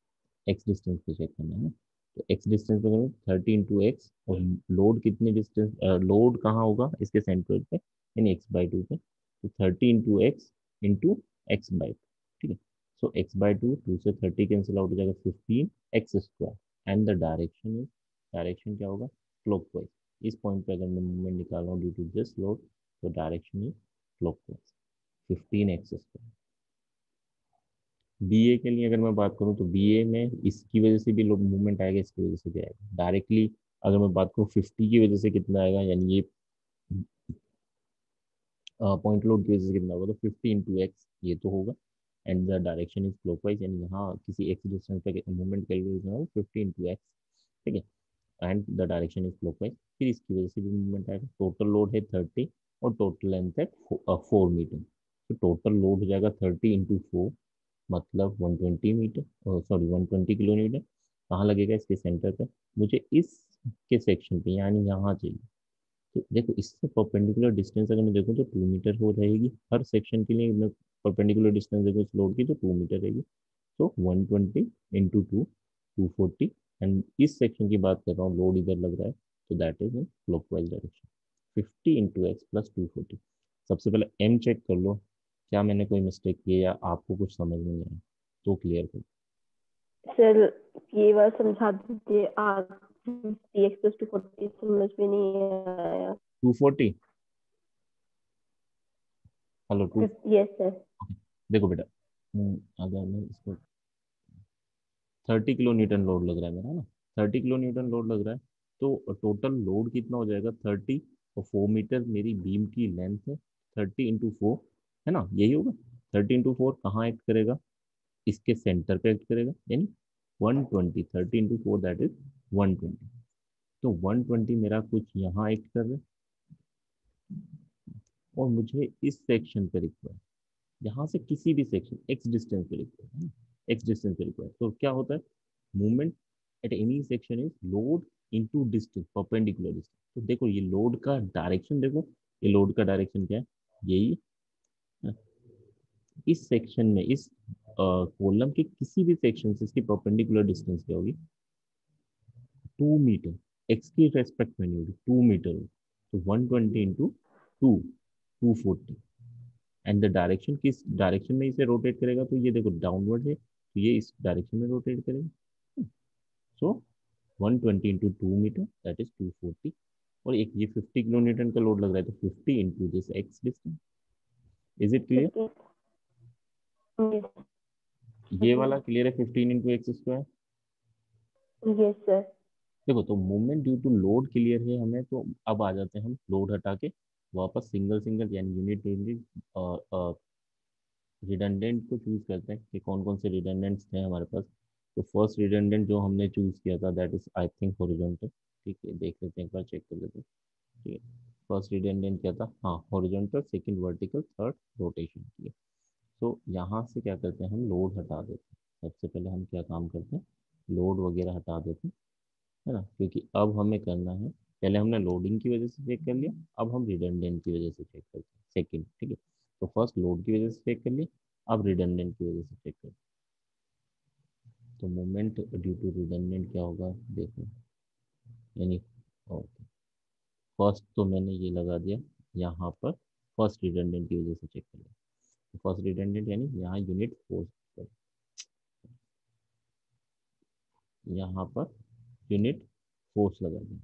एक्स डिस्टेंस पे चेक करना है ना, तो एक्स डिस्टेंस पे करूँ 30 इंटू एक्स, और लोड कितने डिस्टेंस, लोड कहाँ होगा इसके सेंटर पे, यानी x/2 पे, तो 30 इंटू एक्स इंटू x/2, ठीक है। सो x/2, 2 से 30 कैंसिल आउट हो जाएगा, 15x² and the direction is, direction क्या होगा, क्लॉकवाइज। इस पॉइंट पे अगर मैं मूवमेंट निकाल रहा हूँ ड्यू टू दिस लोड, तो direction is clockwise, 15x²। BA के लिए अगर मैं बात करूं तो बीए में इसकी वजह से भी लोड मूवमेंट आएगा, इसकी वजह से भी आएगा डायरेक्टली। अगर मैं बात करूं 50 की वजह से कितना आएगा, यानी ये पॉइंट लोड की वजह से कितना होगा, तो 50 इंटू एक्स ये तो होगा, and the direction is clockwise, यानी यहाँ किसी एक्स डिस्टेंस पे मूवमेंट कैलकुलेट करना हो 50 इंटू एक्स, ठीक है, and the direction is clockwise. फिर इसकी वजह से भी मूवमेंट आएगा। टोटल लोड है 30 और टोटल लेंथ है 4 मीटर, तो टोटल लोड हो जाएगा 30 इंटू 4, मतलब 120 मीटर, सॉरी 120 किलो न्यूटन। कहाँ लगेगा, इसके सेंटर पे। मुझे इसके सेक्शन पे यानी यहाँ चाहिए, तो देखो इससे परपेंडिकुलर डिस्टेंस अगर मैं देखूँ तो 2 मीटर हो रहेगी हर सेक्शन के लिए। मैं परपेंडिकुलर डिस्टेंस देखो इस लोड की तो 2 मीटर रहेगी, तो 120 इंटू 2, 240। एंड इस सेक्शन की बात कर रहा हूँ, लोड इधर लग रहा है, तो that is in clockwise direction, 50 into x plus 240। सबसे पहले एम चेक कर लो, क्या मैंने कोई मिस्टेक की है या आपको कुछ समझ नहीं आया, तो क्लियर कर। सर ये बात समझा दीजिए, आप 50x+240 समझ में नहीं आया। 240, हेलो टू, यस सर। देखो बेटा, अगर मैं इसको 30 किलो न्यूटन लोड लग रहा है मेरा, है ना, 30 किलो न्यूटन लोड लग रहा है, तो टोटल लोड कितना हो जाएगा 30, और 4 मीटर मेरी बीम की लेंथ है, 30 इंटू 4, है ना, यही होगा। 30 इंटू 4 कहाँ एक्ट करेगा, इसके सेंटर पे एक्ट करेगा, यानी 120, 30 इंटू 4 दैट इज 120। तो 120 मेरा कुछ यहाँ एक्ट कर रहा है, और मुझे इस सेक्शन पे रिक्वायर, यहाँ से किसी भी सेक्शन एक्स डिस्टेंस पे रिक्वायर है, एक्स डिस्टेंस पे रिक्वायर, तो क्या होता है, movement at any section is load into distance, perpendicular distance. तो देखो ये लोड का डायरेक्शन, देखो ये लोड का डायरेक्शन क्या है, यही है। इस सेक्शन में, इस कॉलम के किसी भी सेक्शन से इसकी परपेंडिकुलर डिस्टेंस क्या होगी, 2 मीटर, एक्स की रेस्पेक्ट में नहीं होगी, 2 मीटर होगी। तो 120 इंटू 2, 240। एंड द डायरेक्शन, किस डायरेक्शन में इसे रोटेट करेगा, तो ये देखो डाउनवर्ड है, तो ये इस डायरेक्शन में रोटेट करेगा। सो 120 इंटू 2 मीटर दैट इज 240, और एक ये 50 किलो न्यूटन का लोड लग रहा है, तो 50 into this x distance. Is it clear, 50। Yes. ये वाला क्लियर है, 15 इंटू एक्स²। Yes sir. देखो तो movement due to load clear है हमें, तो अब आ जाते हैं हम लोड हटा के वापस सिंगल सिंगल यानी यूनिट यूनिट रिडंडेंट को चूज करते हैं कि कौन कौन से रिडंडेंट्स थे हमारे पास। तो फर्स्ट रिडंडेंट जो हमने चूज किया था that is I think horizontal, ठीक है, देख लेते हैं एक बार, चेक कर लेते हैं, ठीक है। फर्स्ट रिडंडेंट क्या था, हाँ horizontal, second vertical, third rotation, ठीक है। तो यहाँ से क्या करते हैं, हम लोड हटा देते हैं। सबसे पहले हम क्या काम करते हैं, लोड वगैरह हटा देते हैं, है ना, क्योंकि अब हमें करना है, पहले हमने लोडिंग की वजह से चेक कर लिया, अब हम रिडंडेंट की वजह से चेक करते हैं सेकंड, ठीक है। तो फर्स्ट लोड की वजह से चेक कर लिया, अब रिडंडेंट की वजह से चेक करते हैं। तो मोमेंट ड्यू टू रिडंडेंट क्या होगा, देखो, यानी ओके, फर्स्ट तो मैंने ये लगा दिया यहाँ पर, फर्स्ट रिडंडेंट की वजह से चेक कर लिया। फर्स्ट रिडंडेंट यानी यहाँ यूनिट फोर्स, यहाँ पर यूनिट फोर्स लगा दिया,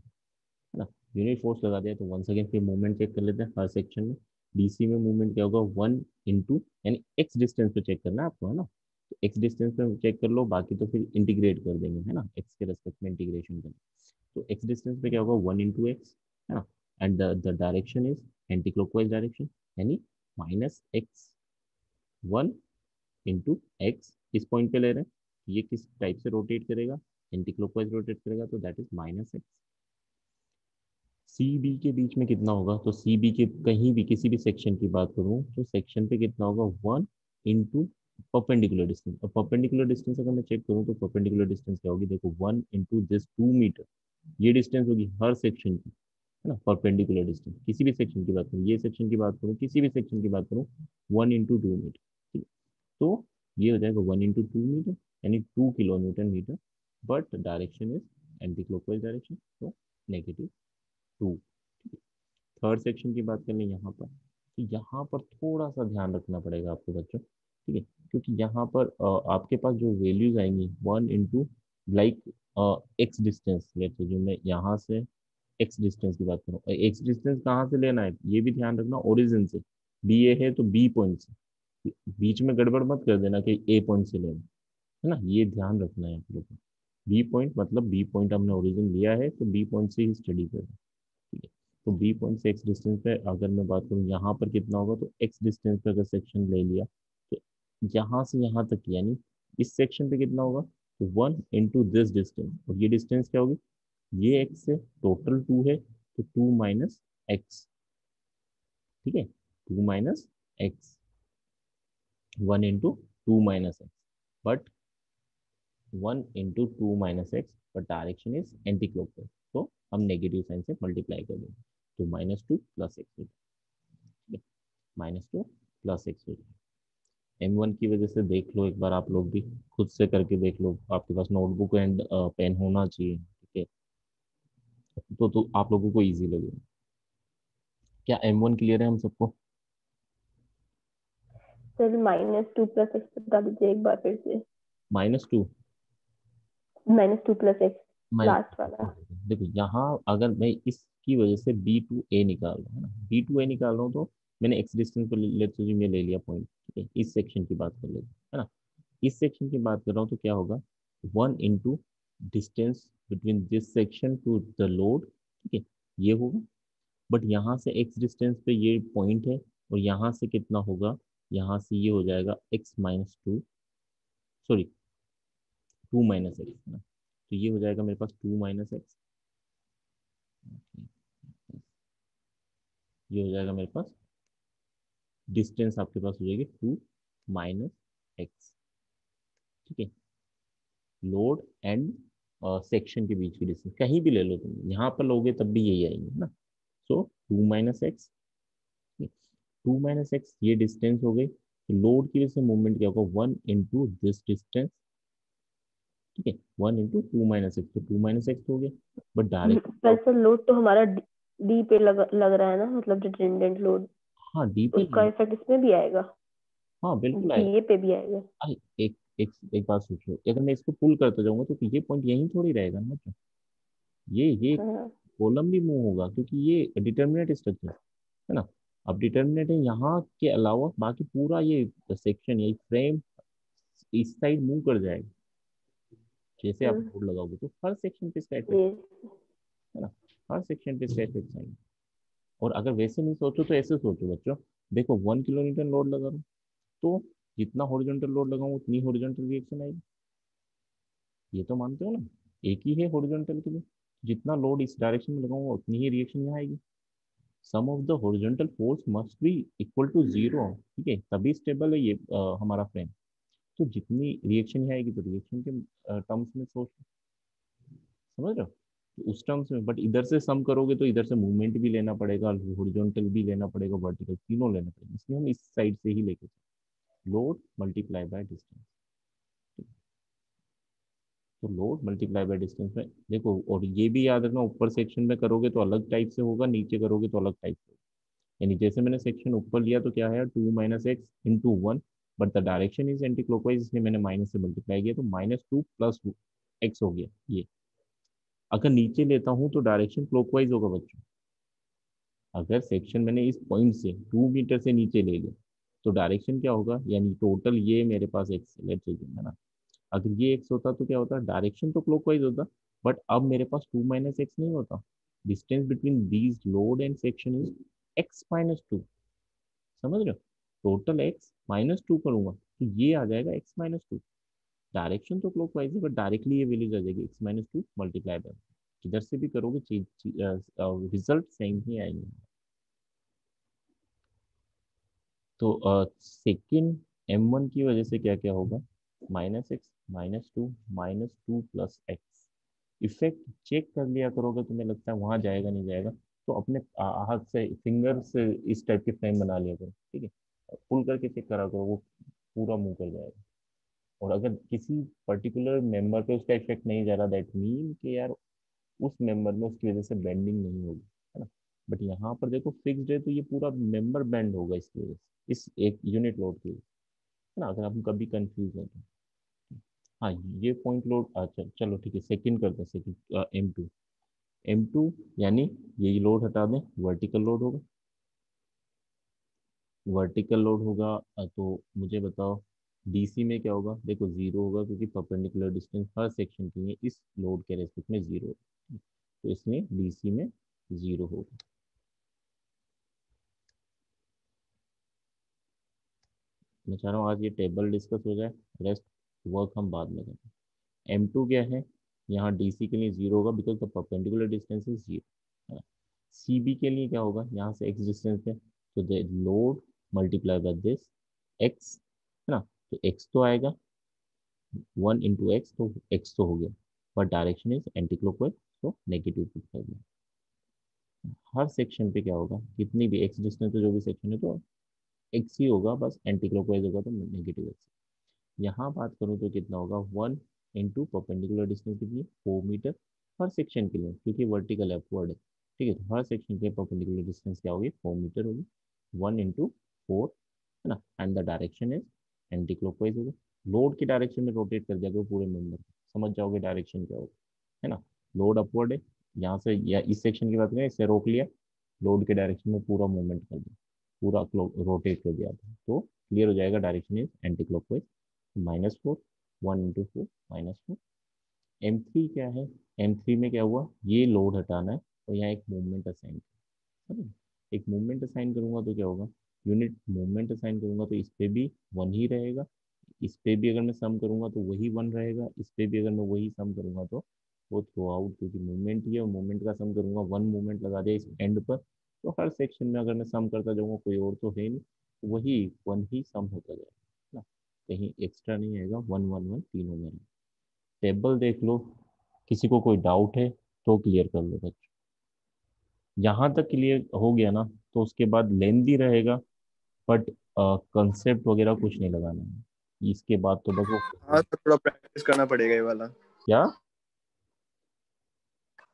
है ना, यूनिट फोर्स लगा दिया। तो वन सेकेंड फिर मूवमेंट चेक कर लेते हैं हर सेक्शन में। डीसी में मूवमेंट क्या होगा, 1 इंटू, यानी एक्स डिस्टेंस पे चेक करना है आपको, है ना, तो एक्स डिस्टेंस पे चेक कर लो, बाकी तो फिर इंटीग्रेट कर देंगे, है ना, एक्स के रेस्पेक्ट में इंटीग्रेशन करना। तो एक्स डिस्टेंस पे क्या होगा, 1 इंटू एक्स, है ना, and the direction is anti clockwise direction, यानी -x 1 इंटू एक्स इस पॉइंट पे ले रहे हैं, ये किस टाइप से रोटेट करेगा, एंटी क्लॉकवाइज रोटेट करेगा, तो that is minus X. C B के बीच में कितना होगा, तो सी बी के कहीं भी किसी भी सेक्शन की बात करूं तो सेक्शन पे कितना होगा, 1 इंटू परपेंडिकुलर डिस्टेंस। और परपेंडिकुलर डिस्टेंस अगर मैं चेक करूं तो परपेंडिकुलर डिस्टेंस क्या होगी, देखो 1 इंटू दिस 2 मीटर, ये डिस्टेंस होगी हर सेक्शन की, है ना। परपेंडिकुलर डिस्टेंस किसी भी सेक्शन की बात करूं, ये सेक्शन की बात करूं, किसी भी सेक्शन की बात करूं, 1 इंटू 2 मीटर, ठीक है। तो ये हो जाएगा 1 इंटू 2 मीटर, यानी 2 kilometre metre, but direction is anti clockwise direction, तो -2। थर्ड सेक्शन की बात करें यहाँ पर, तो यहाँ पर थोड़ा सा ध्यान रखना पड़ेगा आपको बच्चों, ठीक है, क्योंकि यहाँ पर आपके पास जो वैल्यूज आएंगी 1 इंटू लाइक एक्स डिस्टेंस, लेते जो मैं यहाँ से एक्स डिस्टेंस की बात करूँ, एक्स डिस्टेंस कहाँ से लेना है ये भी ध्यान रखना, ओरिजिन से। बी ए है तो बी पॉइंट से, बीच में गड़बड़ मत कर देना कि ए पॉइंट से लेना, है ना, ये ध्यान रखना है आप लोगों को। बी पॉइंट मतलब बी पॉइंट हमने ओरिजिन लिया है तो बी पॉइंट से ही स्टडी करें, ठीक है। तो बी पॉइंट से एक्स डिस्टेंस पे अगर मैं बात करूँ यहाँ पर कितना होगा, तो एक्स डिस्टेंस पे अगर सेक्शन ले लिया तो यहाँ से यहाँ तक यानी इस सेक्शन पे कितना होगा, तो 1 इंटू दिस डिस्टेंस, और ये डिस्टेंस क्या होगी, ये एक्स से टोटल 2 है तो 2 - एक्स, ठीक है, 2 - x, 1 into 2 - x, but 1 into 2 - x, but direction is anti clockwise, तो हम नेगेटिव साइन से मल्टीप्लाई कर देंगे, तो -2 + x, -2 + x। M1 की वजह से देख लो एक बार आप लोग भी, खुद से करके देख लो, आपके पास नोटबुक एंड पेन होना चाहिए, ठीक है, तो आप लोगों को इजी लगेगा। क्या M1 क्लियर है हम सबको? सर -2 + x बता दीजिए एक बार फिर से। -2 -2 + x, माइनस, लास्ट वाला। देखो यहाँ अगर मैं इसकी वजह से B2A निकाल रहा हूँ, है ना, B2A निकाल रहा हूँ, तो मैंने एक्स डिस्टेंस पर लेते हुए मैं ले लिया पॉइंट, ठीक है, इस सेक्शन की बात कर लेते हैं, है ना। इस सेक्शन की बात कर रहा हूँ तो क्या होगा, 1 into distance between this section two the load, ठीक है, ये होगा। बट यहाँ से एक्स डिस्टेंस पे ये पॉइंट है, और यहाँ से कितना होगा, यहाँ से ये हो जाएगा x - 2, सॉरी 2 - एक्स, है ना, तो ये हो जाएगा मेरे पास 2 - एक्स, ये हो जाएगा मेरे पास डिस्टेंस, आपके पास हो जाएगी 2 - एक्स, ठीक है। लोड एंड सेक्शन के बीच की डिस्टेंस कहीं भी ले लो तुम, यहाँ पर लोगे तब भी यही आएंगे, है ना। सो 2 - एक्स, 2 - एक्स ये डिस्टेंस हो गई, तो लोड की वजह से मूवमेंट क्या होगा, 1 इंटू दिस डिस्टेंस, ठीक है, 1 इंटू 2 - एक्स, तो 2 - एक्स हो गया, बट डायरेक्ट पर सर लोड तो हमारा डी पे लग रहा है ना, मतलब डिपेंडेंट लोड, हाँ डी पे उसका लगे, इफेक्ट इसमें भी आएगा, हाँ बिल्कुल आएगा। डीए पे भी आएगा। अरे एक बात सोचो, अगर मैं इसको पुल करते जाऊंगा तो ये पॉइंट यहीं थोड़ी रहेगा ना, तो ये हाँ। कॉलम भी मूव होगा, क्योंकि ये डिटर्मिनेट स्ट्रक्चर है ना। अब डिटर्मिनेट है यहाँ के अलावा बाकी पूरा ये सेक्शन, ये फ्रेम इस साइड मूव कर जाएगा, जैसे आप हम्म, लोड लगाओगे तो हर सेक्शन पे इसका इफेक्ट, ये है ना, हर सेक्शन पे इसका इफेक्ट आएगा। और अगर वैसे नहीं सोचो तो ऐसे सोचो बच्चों, देखो 1 किलोमीटर लोड लगा रहा हूँ, तो जितना हॉरिजॉन्टल लोड लगाऊं उतनी हॉरिजॉन्टल रिएक्शन आएगी, ये तो मानते हो ना, एक ही है हॉरिजॉन्टल के लिए, जितना लोड इस डायरेक्शन में लगाऊंगा उतनी ही रिएक्शन यहाँ आएगी। Sum of the horizontal force must be equal to 0, ठीक है, तभी स्टेबल है ये हमारा फ्रेम। तो जितनी रिएक्शन यहाँ आएगी, तो रिएक्शन के टर्म्स में सोच, समझ रहे हो, तो उस टर्म्स में, बट इधर से सम करोगे तो इधर से मूवमेंट भी लेना पड़ेगा, हॉरिजॉन्टल भी लेना पड़ेगा, वर्टिकल तीनों लेना पड़ेगा, इसलिए हम इस साइड से ही लेके चलते, लोड मल्टीप्लाई बाय डिस्टेंस, तो लोड मल्टीप्लाई बाय डिस्टेंस में देखो, और ये भी याद रखना, ऊपर सेक्शन में करोगे तो अलग टाइप से होगा, नीचे करोगे तो अलग टाइप से होगा, यानी जैसे मैंने सेक्शन ऊपर लिया तो क्या है, 2 - x into 1, but the direction is anti clockwise, इसलिए मैंने माइनस से मल्टीप्लाई किया, तो -2 + एक्स हो गया ये। अगर नीचे लेता हूँ तो डायरेक्शन क्लॉकवाइज होगा बच्चों, अगर सेक्शन मैंने इस पॉइंट से 2 मीटर से नीचे ले लिया तो डायरेक्शन क्या होगा, यानी टोटल ये मेरे पास एक्स है ना, अगर ये एक्स होता तो क्या होता, डायरेक्शन तो क्लॉकवाइज होता, बट अब मेरे पास 2 - एक्स नहीं होता, distance between these load and section is x - 2, समझ रहे हो, टोटल x -2 करूंगा तो ये आ जाएगा x-2। डायरेक्शन तो क्लॉकवाइज है, बट डायरेक्टली ये वैल्यूज आ जाएगी x-2 मल्टीप्लाई बाय, किधर से भी करोगे रिजल्ट सेम ही आएंगे। तो सेकेंड m1 की वजह से क्या क्या होगा, -x -2 plus x। Effect check कर लिया करोगे, तुम्हें लगता है वहां जाएगा नहीं जाएगा, तो अपने हाथ से फिंगर से इस टाइप के फ्रेम बना लिया करो, ठीक है, पुल करके चेक करा करो, वो पूरा मूव कर जाएगा। और अगर किसी पर्टिकुलर मेंबर पे उसका इफेक्ट नहीं जा रहा, दैट मीन कि यार उस मेंबर में उसकी वजह से बेंडिंग नहीं होगी, है ना। बट यहाँ पर देखो फिक्स्ड है, तो ये पूरा मेंबर बेंड होगा इसकी वजह से, इस एक यूनिट लोड की वजह से, है ना, अगर हम कभी कंफ्यूज हैं तो। हाँ, ये पॉइंट लोड, अच्छा चलो ठीक है, सेकंड करते हैं, सेकंड M2 यानी ये लोड हटा दें, वर्टिकल लोड होगा, वर्टिकल लोड होगा। तो मुझे बताओ डीसी में क्या होगा, देखो जीरो होगा, क्योंकि परपेंडिकुलर डिस्टेंस हर सेक्शन के लिए इस लोड के रेस्पेक्ट में जीरो होगा, तो इसलिए डीसी में जीरो होगा। मैं चाह रहा हूँ आज ये टेबल डिस्कस हो जाए, रेस्ट वर्क हम बाद में करें। M2 क्या है, यहाँ डीसी के लिए जीरो होगा, because the perpendicular distance is zero. CB के लिए क्या होगा, यहाँ से एक्स डिस्टेंस है, तो the load multiply by this x, है ना, तो एक्स तो आएगा, 1 × x, तो x तो हो गया, but direction is anti clockwise, तो नेगेटिव पुट कर दिया। हर सेक्शन पे क्या होगा, कितनी भी एक्स डिस्टेंस पे जो भी सेक्शन है तो एक्स ही होगा, बस एंटी क्लॉकवाइज होगा तो नेगेटिव एक्स। यहाँ बात करूँ तो कितना होगा, 1 × परपेंडिकुलर डिस्टेंस कितनी, 4 मीटर हर सेक्शन के लिए, क्योंकि वर्टिकल अपवर्ड है, ठीक है, तो हर सेक्शन के परपेंडिकुलर डिस्टेंस क्या होगी, 4 मीटर होगी, 1 × 4, है ना, and the direction is anti clockwise होगा। लोड की डायरेक्शन में रोटेट कर दिया करो पूरे मेंबर, समझ जाओगे डायरेक्शन क्या होगा, है ना। लोड अपवर्ड है, यहाँ से या इस सेक्शन की बात करें, इससे रोक लिया, लोड के डायरेक्शन में पूरा मूवमेंट कर दिया, पूरा रोटेट कर दिया, तो क्लियर हो जाएगा, direction is anti clockwise. -4, 1 × 4 -4। M3 क्या है, M3 में क्या हुआ, ये लोड हटाना है और यहाँ एक मूवमेंट असाइन, एक मूवमेंट असाइन करूंगा तो क्या होगा, यूनिट मूवमेंट असाइन करूंगा तो इस पे भी वन ही रहेगा, इस पे भी अगर मैं सम करूंगा तो वही वन रहेगा, इस पे भी अगर मैं वही सम करूंगा तो वो थ्रू आउट, क्योंकि मूवमेंट ही है और मूवमेंट का सम करूंगा, वन मूवमेंट लगा दिया इस एंड पर, तो हर सेक्शन में अगर मैं सम करता जाऊंगा, कोई और तो है नहीं, तो वही वन ही सम होता जाएगा ना, कहीं एक्स्ट्रा नहीं आएगा, 1 1 1 तीनों में। टेबल देख लो, किसी को कोई डाउट है तो क्लियर कर लो बच्चों, यहाँ तक क्लियर हो गया ना, तो उसके बाद लेंदी रहेगा, बट कंसेप्ट वगैरह कुछ नहीं लगाना है, इसके बाद तो बस वो हाँ सर, थोड़ा प्रैक्टिस करना पड़ेगा ये वाला। क्या,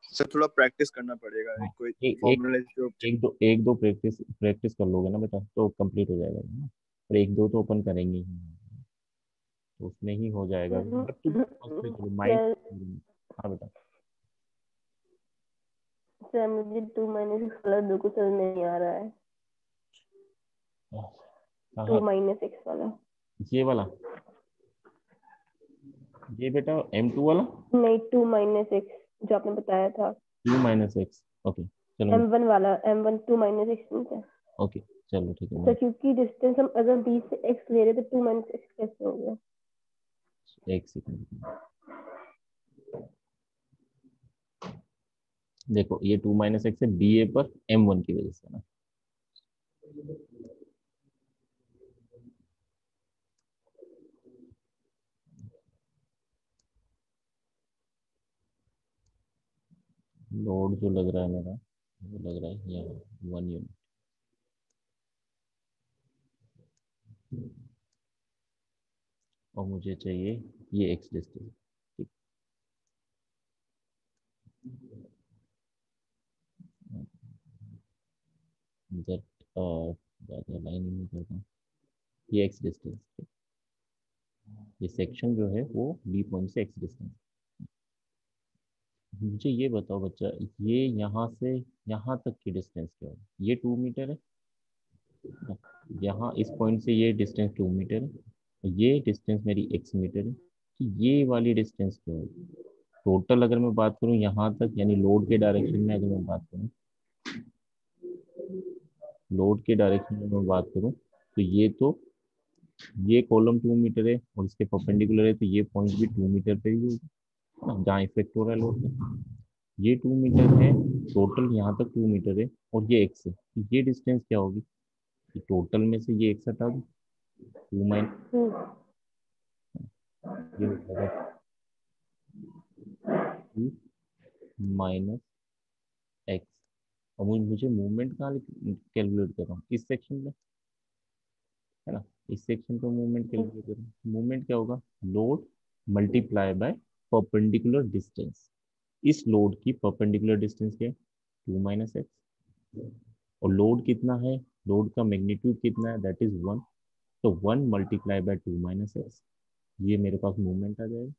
सर थोड़ा प्रैक्टिस करना पड़ेगा, हाँ, कोई एक एक फॉर्मूला जो एक दो प्रैक्टिस प्रैक्टिस कर लोगे ना बेटा तो कंप्लीट हो जाएगा ना, और एक दो तो अपन करेंगे ही, तो उसमें ही हो जाएगा, बट तुम फर्स्ट में करो माइंड। सर हाँ बेटा, सर मुझे 2 - 6 वाला बिल्कुल समझ नहीं आ रहा है, कहाँ, 2 - 6 वाला। ये वाला, ये बेटा M2 वाला, नहीं, 2 - 6 जो आपने बताया था, 2 - x, ओके चलो, M1 वाला, M1 2 - 6 है। ओके चलो ठीक है, सर मैं क्योंकि डिस्टेंस हम अगर B से X ले रहे थे, 2 - 6 कैसे हो गया? एक सेकंड, देखो ये 2 - x है BA पर M1 की वजह से ना, लोड जो लग रहा है मेरा, वो लग रहा है यहाँ 1 यूनिट, और मुझे चाहिए ये एक्स डिस्टेंस, ठीक, जेट ज़्यादा लाइनिंग में करता हूँ, ये एक्स डिस्टेंस, ये सेक्शन जो है वो बी पॉइंट से एक्स डिस्टेंस। मुझे ये बताओ बच्चा, ये यहाँ से यहाँ तक की डिस्टेंस क्या है, ये 2 मीटर है ना? यहाँ इस पॉइंट से ये डिस्टेंस 2 मीटर है, ये डिस्टेंस मेरी एक्स मीटर है, तो ये वाली डिस्टेंस क्या है, टोटल अगर मैं बात करूँ यहाँ तक, यानी लोड के डायरेक्शन में अगर मैं बात करूँ, लोड के डायरेक्शन में मैं बात करूँ तो ये कॉलम 2 मीटर है और इसके परपेंडिकुलर है, तो ये पॉइंट भी 2 मीटर पे ही होगा ना, जहाँ इफेक्ट हो रहा है लोड का। ये 2 मीटर है, टोटल यहाँ तक 2 मीटर है, और ये एक्स है, तो ये डिस्टेंस क्या होगी, कि टोटल में से ये एक्स हटा दो, 2 माइनस, ये हो जाएगा 2 माइनस एक्स। और मुझे मूवमेंट कहाँ कैलकुलेट कर रहा हूँ, इस सेक्शन में, है ना, इस सेक्शन पे मूवमेंट कैलकुलेट कर रहा हूँ। मूवमेंट क्या होगा, load multiply by perpendicular distance. इस लोड की परपेंडिकुलर डिस्टेंस क्या है, 2 माइनस एक्स। और लोड कितना है, लोड का मैग्नीट्यूड कितना है, दैट इज 1। तो 1 मल्टीप्लाई बाय 2 माइनस एक्स, ये मेरे पास मूवमेंट आ जाएगा।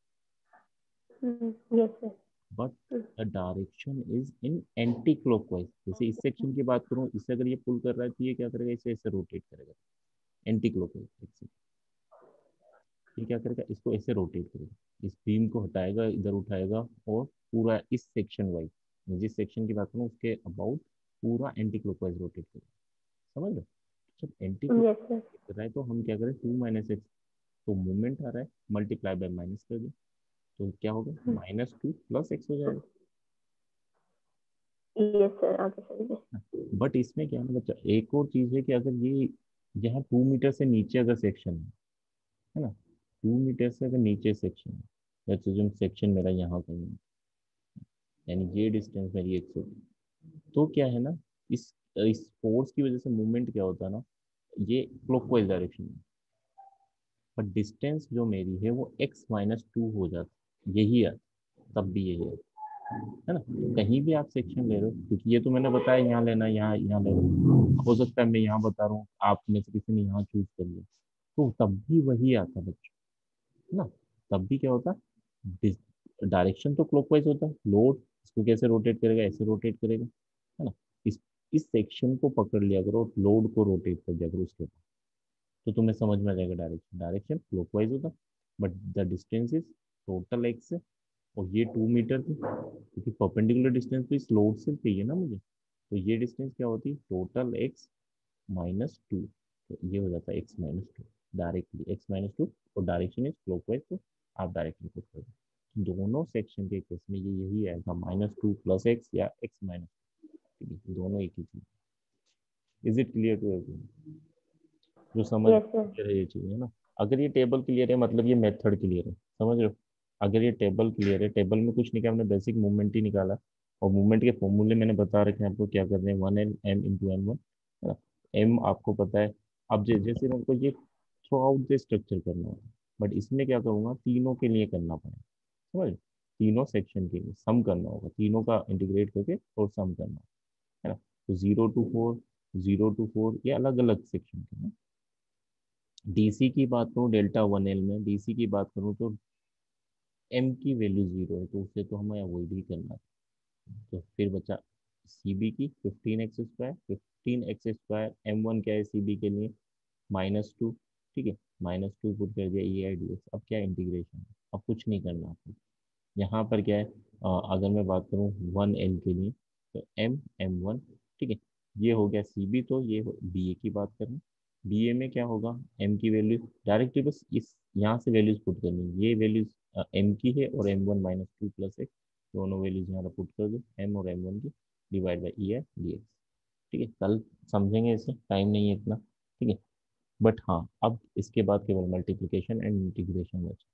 Yes sir. But the direction is in anti clockwise. जैसे इस सेक्शन की बात करूँ, इससे अगर ये पुल कर रहा है तो ये क्या करेगा, इसे ऐसे रोटेट करेगा एंटी क्लॉकवाइज। ये क्या करेगा, इसको ऐसे रोटेट करेगा, इस बीम को हटाएगा, इधर उठाएगा, और पूरा इस सेक्शन वाइज, जिस सेक्शन की बात करूँ उसके अबाउट पूरा एंटी क्लॉकवाइज रोटेट करेगा। समझ लो, जब एंटी यस सर। क्लॉकवाइज कर रहा है तो हम क्या करें, 2 माइनस एक्स, तो मूवमेंट आ रहा है, मल्टीप्लाई बाय माइनस कर दो, तो क्या होगा, -2 प्लस एक्स हो जाएगा। यस सर, आगे चलिए। बट इसमें क्या है ना बच्चा, एक और चीज है कि अगर ये यहाँ 2 मीटर से नीचे अगर सेक्शन है ना, 2 मीटर से अगर नीचे सेक्शन है, जैसे जो सेक्शन मेरा यहाँ कहीं है, यानी ये डिस्टेंस मेरी 100, तो क्या है ना, इस फोर्स की वजह से मूवमेंट क्या होता है ना, ये क्लॉकवाइज डायरेक्शन में, बट डिस्टेंस जो मेरी है वो x-2 हो जाती, यही है, तब भी यही है ना। कहीं भी आप सेक्शन ले रहे हो, क्योंकि ये तो मैंने बताया यहाँ लेना, यहाँ यहाँ ले लो, हो सकता है मैं यहाँ बता रहा हूँ, आप में से किसी ने यहाँ चूज कर लिया, तो तब भी वही आता बच्चों, है ना। तब भी क्या होता, डायरेक्शन तो क्लॉकवाइज होता है, लोड इसको कैसे रोटेट करेगा, ऐसे रोटेट करेगा, है ना। इस इस सेक्शन को पकड़ लिया करो, लोड को रोटेट कर दिया करो उसके बाद, तो तुम्हें समझ में आ जाएगा डायरेक्शन, डायरेक्शन क्लॉकवाइज होता, but the distance is total x है, और ये 2 मीटर थी, क्योंकि परपेंडिकुलर डिस्टेंस तो इस लोड से चाहिए ना मुझे, तो ये डिस्टेंस क्या होती, टोटल x-2, तो ये हो जाता है x-2, डायरेक्टली x-2, और डायरेक्शन इज क्लॉकवाइज, तो आप डायरेक्टली पुट कर दो, दोनों सेक्शन के केस में ये यही आएगा, -2 प्लस एक्स या x-, ठीक है, दोनों एक ही चीज। Is it clear to everyone, जो समझ यस सर। क्लियर है ये चीज, है ना। अगर ये टेबल क्लियर है मतलब ये मेथड क्लियर है, समझ रहे हो। अगर ये टेबल क्लियर है, टेबल में कुछ निकाला, हमने बेसिक मूवमेंट ही निकाला, और मूवमेंट के फॉर्मूले मैंने बता रखे हैं आपको क्या करने हैं, 1L m × m1, है ना। m आपको पता है। अब जैसे मेरे को ये थ्रू आउट द स्ट्रक्चर करना है, बट इसमें क्या करूँगा, तीनों के लिए करना पड़ेगा, समझ, तीनों सेक्शन के लिए सम करना होगा, तीनों का इंटीग्रेट करके और सम करना, है ना। तो 0 to 4, 0 to 4 ये अलग अलग सेक्शन के हैं। डीसी की बात करूँ, Δ1L में डीसी की बात करूँ तो एम की वैल्यू 0 है, तो उसे तो हमें अवॉइड ही करना है। तो फिर बचा सीबी की 15x², 15x², m1 क्या है सीबी के लिए, -2, ठीक है, -2 पुट कर दिया, EIDX। अब क्या इंटीग्रेशन है, अब कुछ नहीं करना आपको, यहाँ पर क्या है, अगर मैं बात करूँ 1L के लिए, तो m1, ठीक है, ये हो गया सीबी, तो ये बी ए की बात करें, बी ए में क्या होगा, एम की वैल्यू डायरेक्टली बस इस यहाँ से वैल्यूज पुट करनी है, ये वैल्यूज एम की है, और m1 -2 प्लस एक्स, दोनों वैल्यूज यहाँ पुट कर दो, एम और m1 की, डिवाइड बाई EIDX, ठीक है। कल समझेंगे इसे, टाइम नहीं है इतना, ठीक है। बट हाँ, अब इसके बाद केवल मल्टीप्लिकेशन एंड इंटीग्रेशन बचा,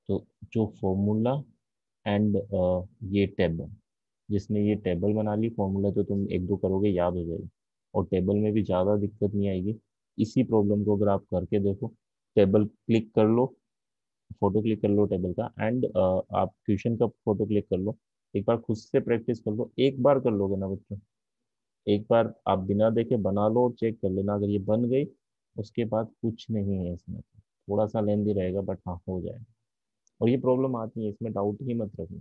तो जो फॉर्मूला एंड ये टेबल, जिसने ये टेबल बना ली, फॉर्मूला तो तुम एक दो करोगे याद हो जाएगी, और टेबल में भी ज़्यादा दिक्कत नहीं आएगी। इसी प्रॉब्लम को अगर आप करके देखो, टेबल क्लिक कर लो, फोटो क्लिक कर लो टेबल का, एंड आप क्वेश्चन का फोटो क्लिक कर लो, एक बार खुद से प्रैक्टिस कर लो, एक बार कर लोगे ना बच्चों, एक बार आप बिना देखे बना लो और चेक कर लेना, अगर ये बन गई उसके बाद कुछ नहीं है इसमें, थोड़ा सा लेंदी रहेगा बट हाँ हो जाएगा। और ये प्रॉब्लम आती है, इसमें डाउट ही मत रखना,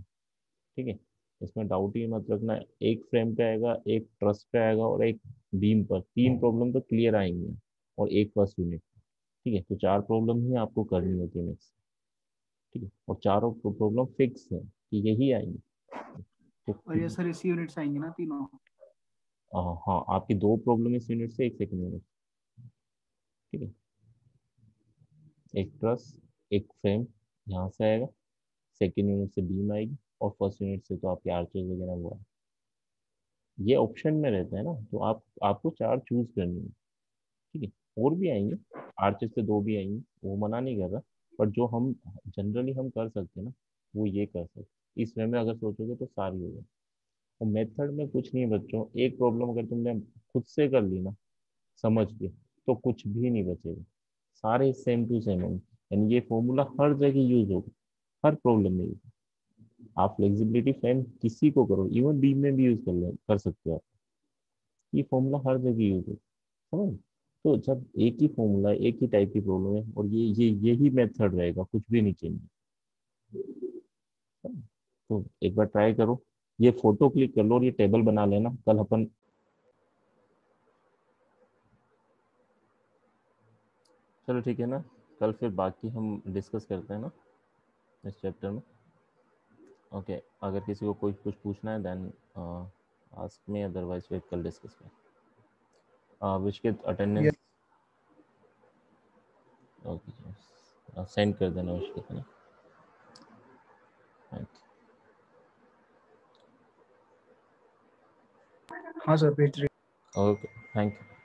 ठीक है, इसमें डाउट ही मत रखना। एक फ्रेम पे आएगा, एक ट्रस पे आएगा, और एक बीम पर, तीन प्रॉब्लम तो क्लियर आएंगी, और एक फर्स्ट यूनिट, ठीक है, तो चार प्रॉब्लम ही आपको करनी होती है मिक्स, ठीक है, और चारों प्रॉब्लम फिक्स है कि यही आएंगी। तो और ये सर इसी यूनिट से आएंगे ना तीनों? हाँ, आपकी दो प्रॉब्लम इस यूनिट से, एक सेकंड यूनिट, ठीक है, एक ट्रस, एक फ्रेम यहाँ से आएगा, सेकेंड यूनिट से बीम आएगी, और फर्स्ट यूनिट से तो आपके आर्चेस वगैरह वो है। ये ऑप्शन में रहता है ना, तो आपको 4 चूज करनी है। ठीक है, और भी आएंगे, आर्चेस से 2 भी आएंगे, वो मना नहीं कर रहा, पर जो हम जनरली हम कर सकते हैं ना, वो ये कर सकते हैं। इस वे में अगर सोचोगे तो सारी हो जाए। और मेथड में कुछ नहीं है बच्चों, एक प्रॉब्लम अगर तुमने खुद से कर ली ना, समझ के, तो कुछ भी नहीं बचेगा, सारे सेम टू सेम होंगे। यानी ये फॉर्मूला हर जगह यूज होगा, हर प्रॉब्लम में use होगा। आप फ्लेक्सिबिलिटी फैन किसी को करो, इवन बीम में भी यूज कर सकते हो आप, ये फॉर्मूला हर जगह यूज होगा, समझ। तो जब एक ही फॉर्मूला, एक ही टाइप की प्रॉब्लम है, और यही मेथड रहेगा, कुछ भी नहीं चेंज। तो एक बार ट्राई करो, ये फोटो क्लिक कर लो और ये टेबल बना लेना, कल अपन। चलो ठीक है ना, कल फिर बाकी हम डिस्कस करते हैं ना इस चैप्टर में। ओके, अगर किसी को कोई कुछ पूछना है देन आस्क मी, अदरवाइज फिर कल डिस्कस करें। विशकेत अटेंडेंस ओके, सेंड कर देना विशकेत ना। हाँ सर, भेज रही ओके, थैंक यू।